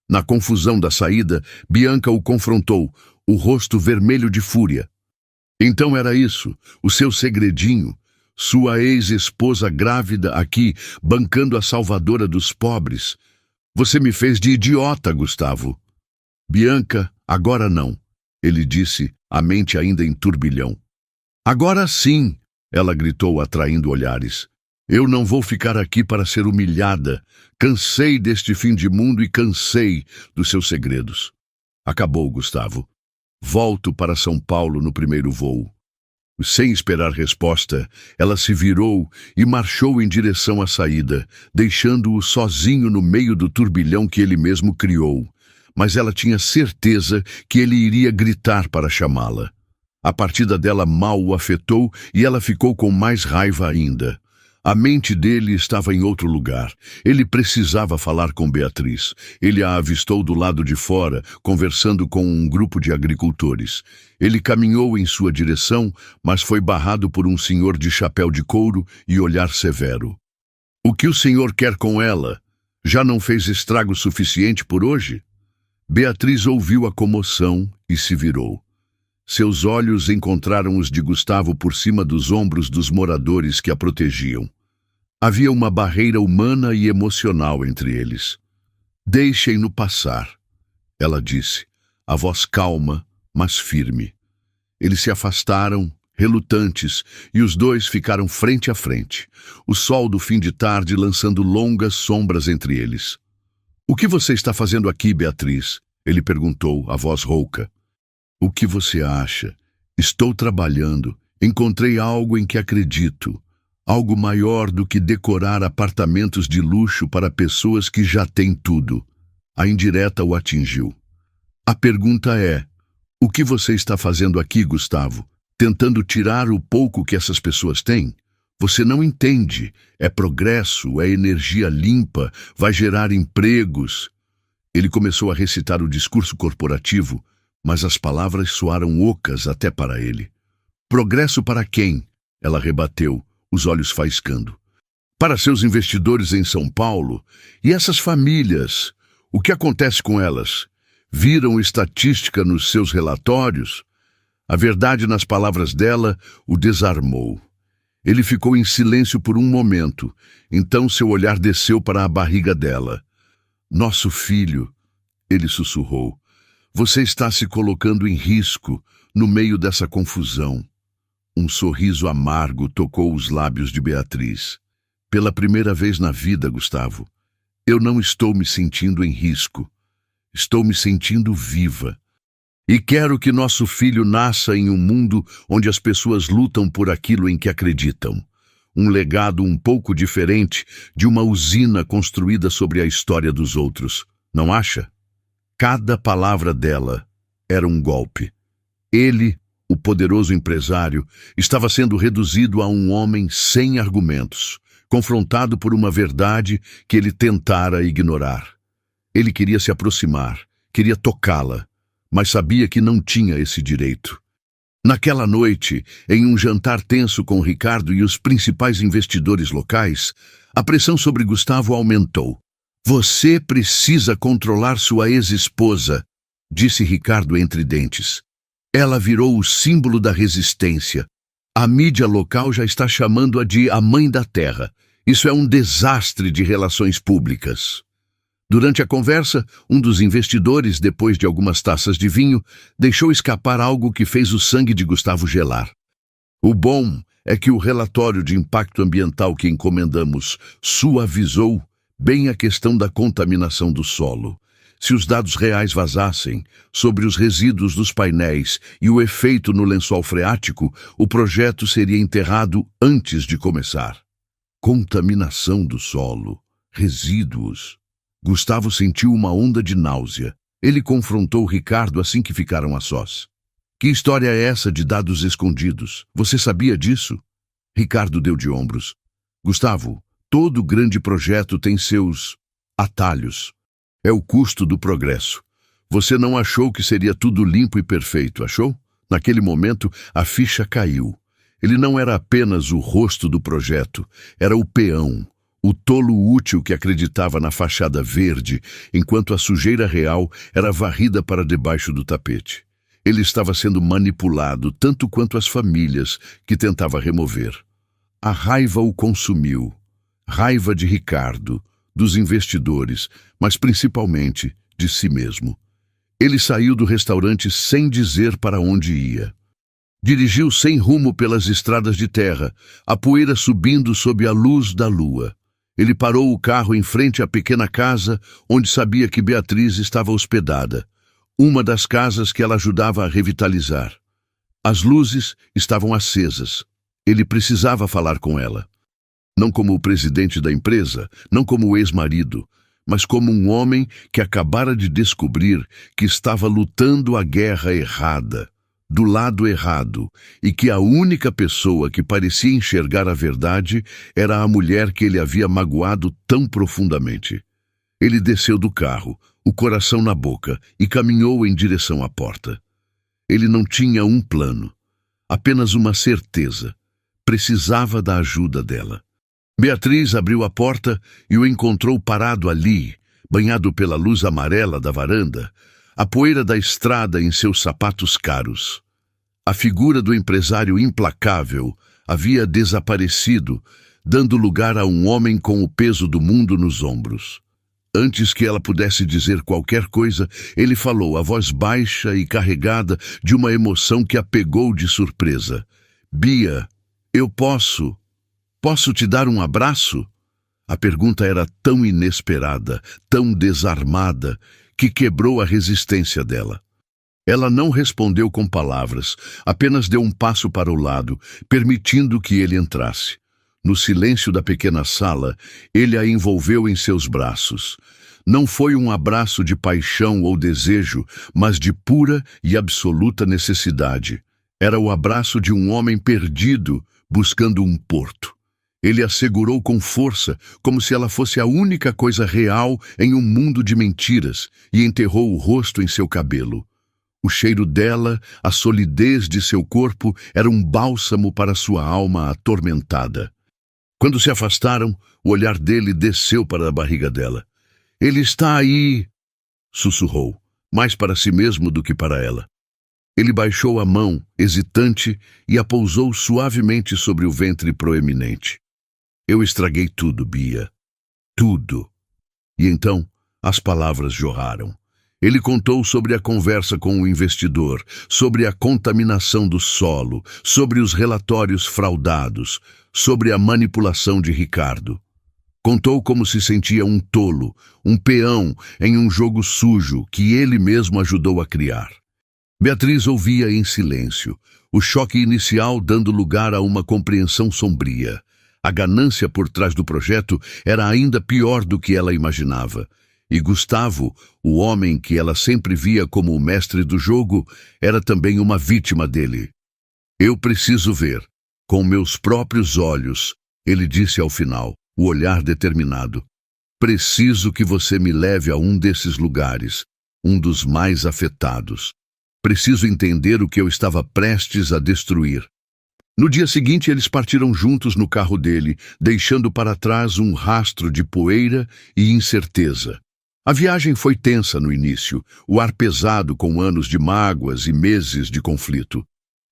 Na confusão da saída, Bianca o confrontou, o rosto vermelho de fúria. Então era isso, o seu segredinho. Sua ex-esposa grávida aqui, bancando a salvadora dos pobres. Você me fez de idiota, Gustavo. Bianca, agora não, ele disse, a mente ainda em turbilhão. Agora sim, ela gritou, atraindo olhares. Eu não vou ficar aqui para ser humilhada. Cansei deste fim de mundo e cansei dos seus segredos. Acabou, Gustavo. Volto para São Paulo no primeiro voo. Sem esperar resposta, ela se virou e marchou em direção à saída, deixando-o sozinho no meio do turbilhão que ele mesmo criou. Mas ela tinha certeza que ele iria gritar para chamá-la. A partida dela mal o afetou e ela ficou com mais raiva ainda. A mente dele estava em outro lugar. Ele precisava falar com Beatriz. Ele a avistou do lado de fora, conversando com um grupo de agricultores. Ele caminhou em sua direção, mas foi barrado por um senhor de chapéu de couro e olhar severo. O que o senhor quer com ela? Já não fez estrago suficiente por hoje? Beatriz ouviu a comoção e se virou. Seus olhos encontraram os de Gustavo por cima dos ombros dos moradores que a protegiam. Havia uma barreira humana e emocional entre eles. Deixem-no passar, ela disse, a voz calma, mas firme. Eles se afastaram, relutantes, e os dois ficaram frente a frente, o sol do fim de tarde lançando longas sombras entre eles. O que você está fazendo aqui, Beatriz? Ele perguntou, a voz rouca. O que você acha? Estou trabalhando. Encontrei algo em que acredito. Algo maior do que decorar apartamentos de luxo para pessoas que já têm tudo. A indireta o atingiu. A pergunta é, o que você está fazendo aqui, Gustavo? Tentando tirar o pouco que essas pessoas têm? Você não entende. É progresso, é energia limpa, vai gerar empregos. Ele começou a recitar o discurso corporativo, mas as palavras soaram ocas até para ele. Progresso para quem? Ela rebateu, os olhos faiscando. Para seus investidores em São Paulo? E essas famílias? O que acontece com elas? Viram estatística nos seus relatórios? A verdade nas palavras dela o desarmou. Ele ficou em silêncio por um momento, então seu olhar desceu para a barriga dela. Nosso filho, ele sussurrou. Você está se colocando em risco no meio dessa confusão. Um sorriso amargo tocou os lábios de Beatriz. Pela primeira vez na vida, Gustavo, eu não estou me sentindo em risco. Estou me sentindo viva. E quero que nosso filho nasça em um mundo onde as pessoas lutam por aquilo em que acreditam. Um legado um pouco diferente de uma usina construída sobre a história dos outros. Não acha? Cada palavra dela era um golpe. Ele, o poderoso empresário, estava sendo reduzido a um homem sem argumentos, confrontado por uma verdade que ele tentara ignorar. Ele queria se aproximar, queria tocá-la, mas sabia que não tinha esse direito. Naquela noite, em um jantar tenso com Ricardo e os principais investidores locais, a pressão sobre Gustavo aumentou. Você precisa controlar sua ex-esposa, disse Ricardo entre dentes. Ela virou o símbolo da resistência. A mídia local já está chamando-a de a mãe da terra. Isso é um desastre de relações públicas. Durante a conversa, um dos investidores, depois de algumas taças de vinho, deixou escapar algo que fez o sangue de Gustavo gelar. O bom é que o relatório de impacto ambiental que encomendamos suavizou bem a questão da contaminação do solo. Se os dados reais vazassem sobre os resíduos dos painéis e o efeito no lençol freático, o projeto seria enterrado antes de começar. Contaminação do solo, resíduos. Gustavo sentiu uma onda de náusea. Ele confrontou Ricardo assim que ficaram a sós. Que história é essa de dados escondidos? Você sabia disso? Ricardo deu de ombros. Gustavo, todo grande projeto tem seus atalhos. É o custo do progresso. Você não achou que seria tudo limpo e perfeito, achou? Naquele momento, a ficha caiu. Ele não era apenas o rosto do projeto, era o peão. O tolo útil que acreditava na fachada verde, enquanto a sujeira real era varrida para debaixo do tapete. Ele estava sendo manipulado tanto quanto as famílias que tentava remover. A raiva o consumiu. Raiva de Ricardo, dos investidores, mas principalmente de si mesmo. Ele saiu do restaurante sem dizer para onde ia. Dirigiu sem rumo pelas estradas de terra, a poeira subindo sob a luz da lua. Ele parou o carro em frente à pequena casa onde sabia que Beatriz estava hospedada, uma das casas que ela ajudava a revitalizar. As luzes estavam acesas. Ele precisava falar com ela. Não como o presidente da empresa, não como o ex-marido, mas como um homem que acabara de descobrir que estava lutando a guerra errada, do lado errado, e que a única pessoa que parecia enxergar a verdade era a mulher que ele havia magoado tão profundamente. Ele desceu do carro, o coração na boca, e caminhou em direção à porta. Ele não tinha um plano, apenas uma certeza. Precisava da ajuda dela. Beatriz abriu a porta e o encontrou parado ali, banhado pela luz amarela da varanda, a poeira da estrada em seus sapatos caros. A figura do empresário implacável havia desaparecido, dando lugar a um homem com o peso do mundo nos ombros. Antes que ela pudesse dizer qualquer coisa, ele falou, a voz baixa e carregada de uma emoção que a pegou de surpresa. Bia, eu posso te dar um abraço? A pergunta era tão inesperada, tão desarmada, que quebrou a resistência dela. Ela não respondeu com palavras, apenas deu um passo para o lado, permitindo que ele entrasse. No silêncio da pequena sala, ele a envolveu em seus braços. Não foi um abraço de paixão ou desejo, mas de pura e absoluta necessidade. Era o abraço de um homem perdido, buscando um porto. Ele a segurou com força, como se ela fosse a única coisa real em um mundo de mentiras, e enterrou o rosto em seu cabelo. O cheiro dela, a solidez de seu corpo, era um bálsamo para sua alma atormentada. Quando se afastaram, o olhar dele desceu para a barriga dela. Ele está aí, sussurrou, mais para si mesmo do que para ela. Ele baixou a mão, hesitante, e a pousou suavemente sobre o ventre proeminente. Eu estraguei tudo, Bia. Tudo. E então, as palavras jorraram. Ele contou sobre a conversa com o investidor, sobre a contaminação do solo, sobre os relatórios fraudados, sobre a manipulação de Ricardo. Contou como se sentia um tolo, um peão em um jogo sujo que ele mesmo ajudou a criar. Beatriz ouvia em silêncio, o choque inicial dando lugar a uma compreensão sombria. A ganância por trás do projeto era ainda pior do que ela imaginava. E Gustavo, o homem que ela sempre via como o mestre do jogo, era também uma vítima dele. Eu preciso ver, com meus próprios olhos, ele disse ao final, o olhar determinado. Preciso que você me leve a um desses lugares, um dos mais afetados. Preciso entender o que eu estava prestes a destruir. No dia seguinte, eles partiram juntos no carro dele, deixando para trás um rastro de poeira e incerteza. A viagem foi tensa no início, o ar pesado com anos de mágoas e meses de conflito.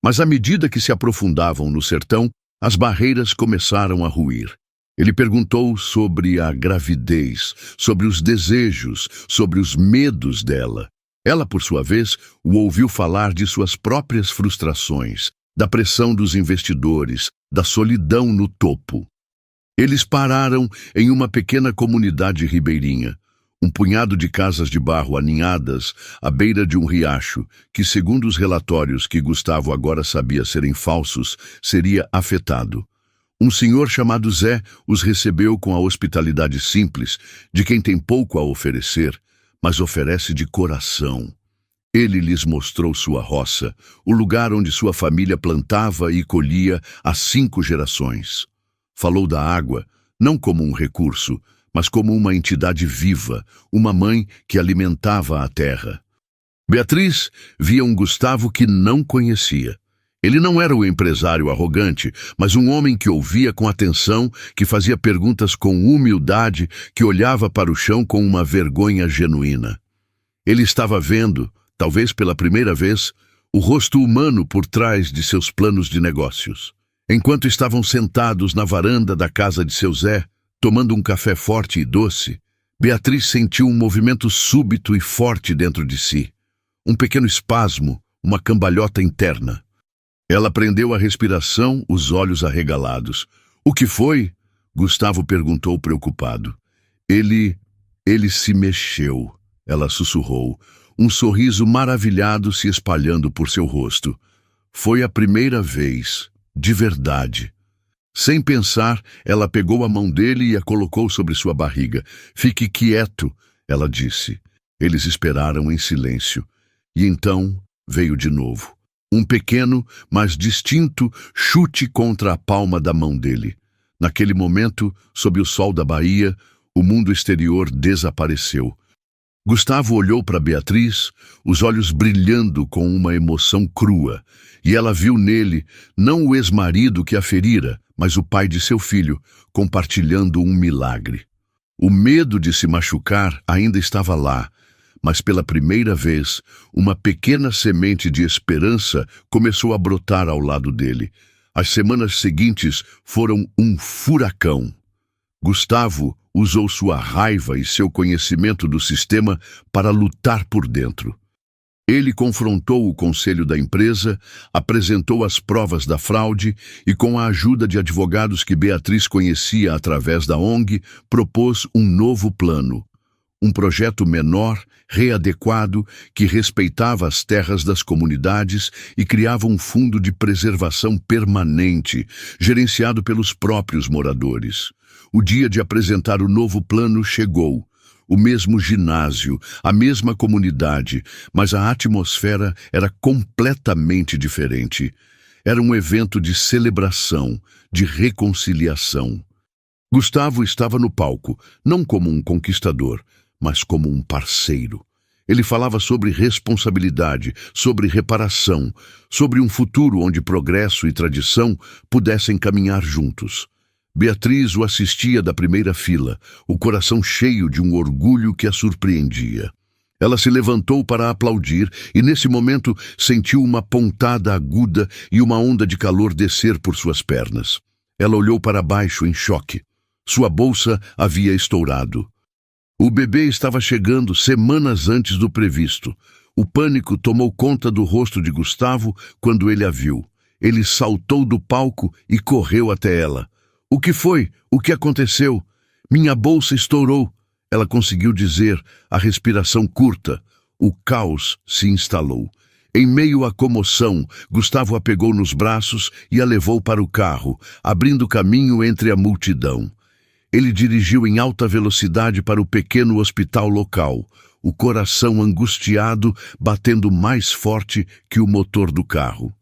Mas à medida que se aprofundavam no sertão, as barreiras começaram a ruir. Ele perguntou sobre a gravidez, sobre os desejos, sobre os medos dela. Ela, por sua vez, o ouviu falar de suas próprias frustrações, da pressão dos investidores, da solidão no topo. Eles pararam em uma pequena comunidade ribeirinha. Um punhado de casas de barro aninhadas à beira de um riacho, que, segundo os relatórios que Gustavo agora sabia serem falsos, seria afetado. Um senhor chamado Zé os recebeu com a hospitalidade simples de quem tem pouco a oferecer, mas oferece de coração. Ele lhes mostrou sua roça, o lugar onde sua família plantava e colhia há 5 gerações. Falou da água, não como um recurso, mas como uma entidade viva, uma mãe que alimentava a terra. Beatriz via um Gustavo que não conhecia. Ele não era o empresário arrogante, mas um homem que ouvia com atenção, que fazia perguntas com humildade, que olhava para o chão com uma vergonha genuína. Ele estava vendo, talvez pela primeira vez, o rosto humano por trás de seus planos de negócios. Enquanto estavam sentados na varanda da casa de seu Zé, tomando um café forte e doce, Beatriz sentiu um movimento súbito e forte dentro de si. Um pequeno espasmo, uma cambalhota interna. Ela prendeu a respiração, os olhos arregalados. O que foi? Gustavo perguntou preocupado. Ele se mexeu, ela sussurrou, um sorriso maravilhado se espalhando por seu rosto. Foi a primeira vez, de verdade. Sem pensar, ela pegou a mão dele e a colocou sobre sua barriga. Fique quieto, ela disse. Eles esperaram em silêncio. E então veio de novo. Um pequeno, mas distinto, chute contra a palma da mão dele. Naquele momento, sob o sol da Bahia, o mundo exterior desapareceu. Gustavo olhou para Beatriz, os olhos brilhando com uma emoção crua, e ela viu nele, não o ex-marido que a ferira, mas o pai de seu filho, compartilhando um milagre. O medo de se machucar ainda estava lá, mas pela primeira vez, uma pequena semente de esperança começou a brotar ao lado dele. As semanas seguintes foram um furacão. Gustavo usou sua raiva e seu conhecimento do sistema para lutar por dentro. Ele confrontou o conselho da empresa, apresentou as provas da fraude e, com a ajuda de advogados que Beatriz conhecia através da ONG, propôs um novo plano. Um projeto menor, readequado, que respeitava as terras das comunidades e criava um fundo de preservação permanente, gerenciado pelos próprios moradores. O dia de apresentar o novo plano chegou. O mesmo ginásio, a mesma comunidade, mas a atmosfera era completamente diferente. Era um evento de celebração, de reconciliação. Gustavo estava no palco, não como um conquistador, mas como um parceiro. Ele falava sobre responsabilidade, sobre reparação, sobre um futuro onde progresso e tradição pudessem caminhar juntos. Beatriz o assistia da primeira fila, o coração cheio de um orgulho que a surpreendia. Ela se levantou para aplaudir e, nesse momento, sentiu uma pontada aguda e uma onda de calor descer por suas pernas. Ela olhou para baixo em choque. Sua bolsa havia estourado. O bebê estava chegando semanas antes do previsto. O pânico tomou conta do rosto de Gustavo quando ele a viu. Ele saltou do palco e correu até ela. "O que foi? O que aconteceu?" "Minha bolsa estourou", ela conseguiu dizer, a respiração curta. O caos se instalou. Em meio à comoção, Gustavo a pegou nos braços e a levou para o carro, abrindo caminho entre a multidão. Ele dirigiu em alta velocidade para o pequeno hospital local, o coração angustiado batendo mais forte que o motor do carro.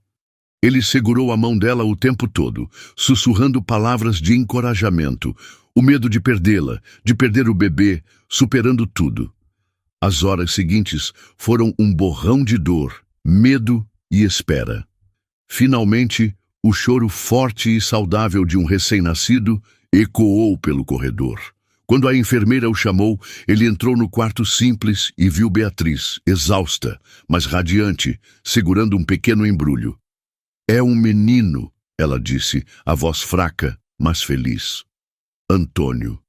Ele segurou a mão dela o tempo todo, sussurrando palavras de encorajamento, o medo de perdê-la, de perder o bebê, superando tudo. As horas seguintes foram um borrão de dor, medo e espera. Finalmente, o choro forte e saudável de um recém-nascido ecoou pelo corredor. Quando a enfermeira o chamou, ele entrou no quarto simples e viu Beatriz, exausta, mas radiante, segurando um pequeno embrulho. "É um menino", ela disse, a voz fraca, mas feliz. "Antônio."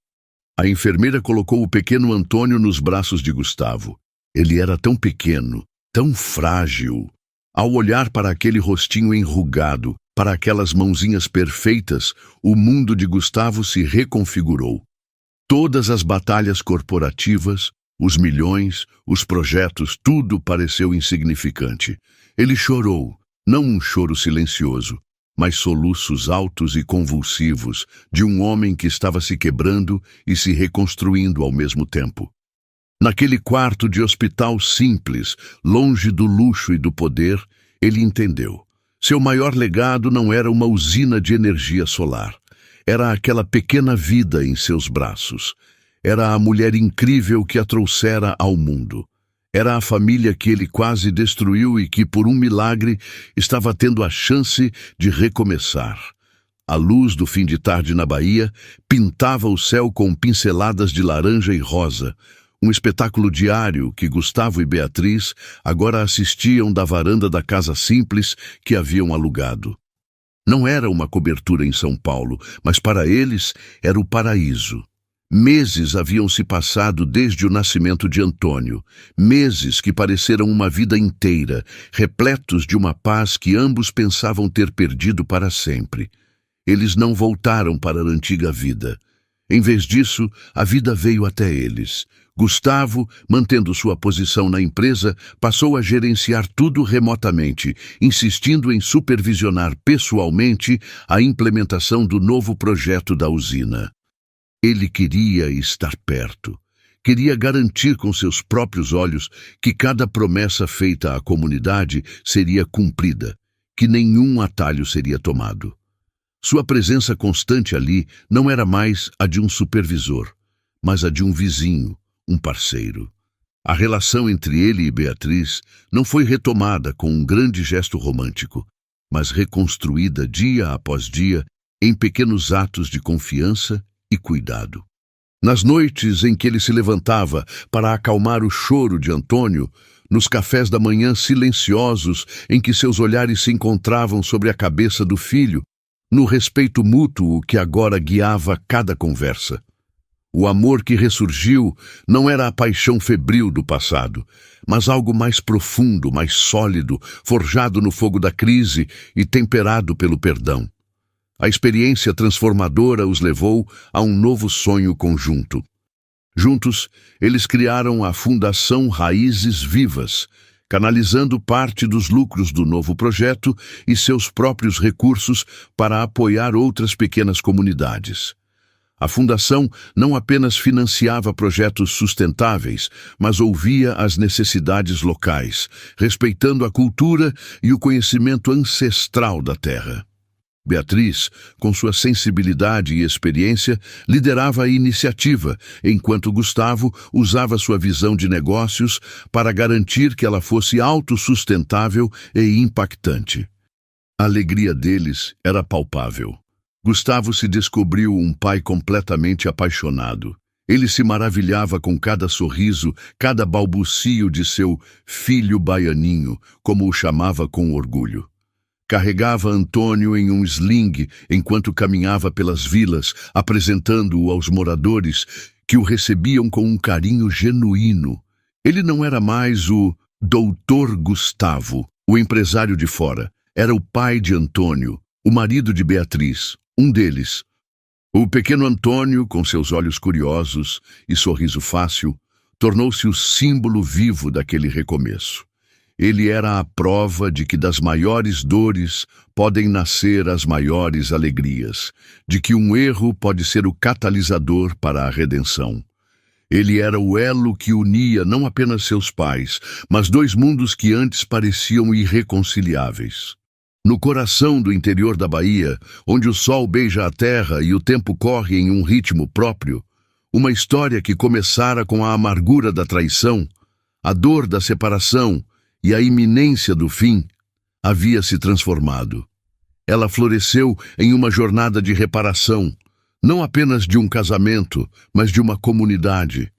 A enfermeira colocou o pequeno Antônio nos braços de Gustavo. Ele era tão pequeno, tão frágil. Ao olhar para aquele rostinho enrugado, para aquelas mãozinhas perfeitas, o mundo de Gustavo se reconfigurou. Todas as batalhas corporativas, os milhões, os projetos, tudo pareceu insignificante. Ele chorou, não um choro silencioso, mas soluços altos e convulsivos de um homem que estava se quebrando e se reconstruindo ao mesmo tempo. Naquele quarto de hospital simples, longe do luxo e do poder, ele entendeu. Seu maior legado não era uma usina de energia solar. Era aquela pequena vida em seus braços. Era a mulher incrível que a trouxera ao mundo. Era a família que ele quase destruiu e que, por um milagre, estava tendo a chance de recomeçar. A luz do fim de tarde na Bahia pintava o céu com pinceladas de laranja e rosa, um espetáculo diário que Gustavo e Beatriz agora assistiam da varanda da casa simples que haviam alugado. Não era uma cobertura em São Paulo, mas para eles era o paraíso. Meses haviam se passado desde o nascimento de Antônio, meses que pareceram uma vida inteira, repletos de uma paz que ambos pensavam ter perdido para sempre. Eles não voltaram para a antiga vida. Em vez disso, a vida veio até eles. Gustavo, mantendo sua posição na empresa, passou a gerenciar tudo remotamente, insistindo em supervisionar pessoalmente a implementação do novo projeto da usina. Ele queria estar perto. Queria garantir com seus próprios olhos que cada promessa feita à comunidade seria cumprida, que nenhum atalho seria tomado. Sua presença constante ali não era mais a de um supervisor, mas a de um vizinho, um parceiro. A relação entre ele e Beatriz não foi retomada com um grande gesto romântico, mas reconstruída dia após dia em pequenos atos de confiança e cuidado. Nas noites em que ele se levantava para acalmar o choro de Antônio, nos cafés da manhã silenciosos em que seus olhares se encontravam sobre a cabeça do filho, no respeito mútuo que agora guiava cada conversa. O amor que ressurgiu não era a paixão febril do passado, mas algo mais profundo, mais sólido, forjado no fogo da crise e temperado pelo perdão. A experiência transformadora os levou a um novo sonho conjunto. Juntos, eles criaram a Fundação Raízes Vivas, canalizando parte dos lucros do novo projeto e seus próprios recursos para apoiar outras pequenas comunidades. A fundação não apenas financiava projetos sustentáveis, mas ouvia as necessidades locais, respeitando a cultura e o conhecimento ancestral da terra. Beatriz, com sua sensibilidade e experiência, liderava a iniciativa, enquanto Gustavo usava sua visão de negócios para garantir que ela fosse autossustentável e impactante. A alegria deles era palpável. Gustavo se descobriu um pai completamente apaixonado. Ele se maravilhava com cada sorriso, cada balbucio de seu filho baianinho, como o chamava com orgulho. Carregava Antônio em um sling enquanto caminhava pelas vilas, apresentando-o aos moradores que o recebiam com um carinho genuíno. Ele não era mais o Doutor Gustavo, o empresário de fora. Era o pai de Antônio, o marido de Beatriz, um deles. O pequeno Antônio, com seus olhos curiosos e sorriso fácil, tornou-se o símbolo vivo daquele recomeço. Ele era a prova de que das maiores dores podem nascer as maiores alegrias, de que um erro pode ser o catalisador para a redenção. Ele era o elo que unia não apenas seus pais, mas dois mundos que antes pareciam irreconciliáveis. No coração do interior da Bahia, onde o sol beija a terra e o tempo corre em um ritmo próprio, uma história que começara com a amargura da traição, a dor da separação e a iminência do fim, havia se transformado. Ela floresceu em uma jornada de reparação, não apenas de um casamento, mas de uma comunidade.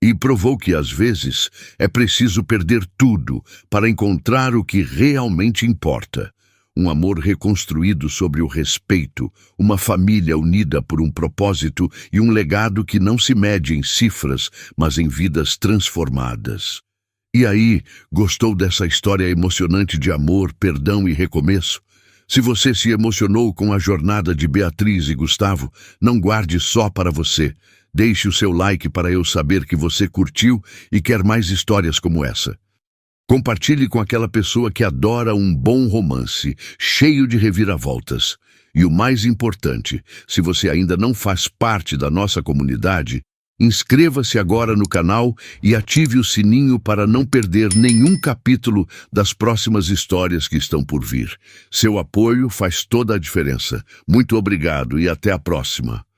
E provou que, às vezes, é preciso perder tudo para encontrar o que realmente importa. Um amor reconstruído sobre o respeito, uma família unida por um propósito e um legado que não se mede em cifras, mas em vidas transformadas. E aí, gostou dessa história emocionante de amor, perdão e recomeço? Se você se emocionou com a jornada de Beatriz e Gustavo, não guarde só para você. Deixe o seu like para eu saber que você curtiu e quer mais histórias como essa. Compartilhe com aquela pessoa que adora um bom romance, cheio de reviravoltas. E o mais importante, se você ainda não faz parte da nossa comunidade, inscreva-se agora no canal e ative o sininho para não perder nenhum capítulo das próximas histórias que estão por vir. Seu apoio faz toda a diferença. Muito obrigado e até a próxima.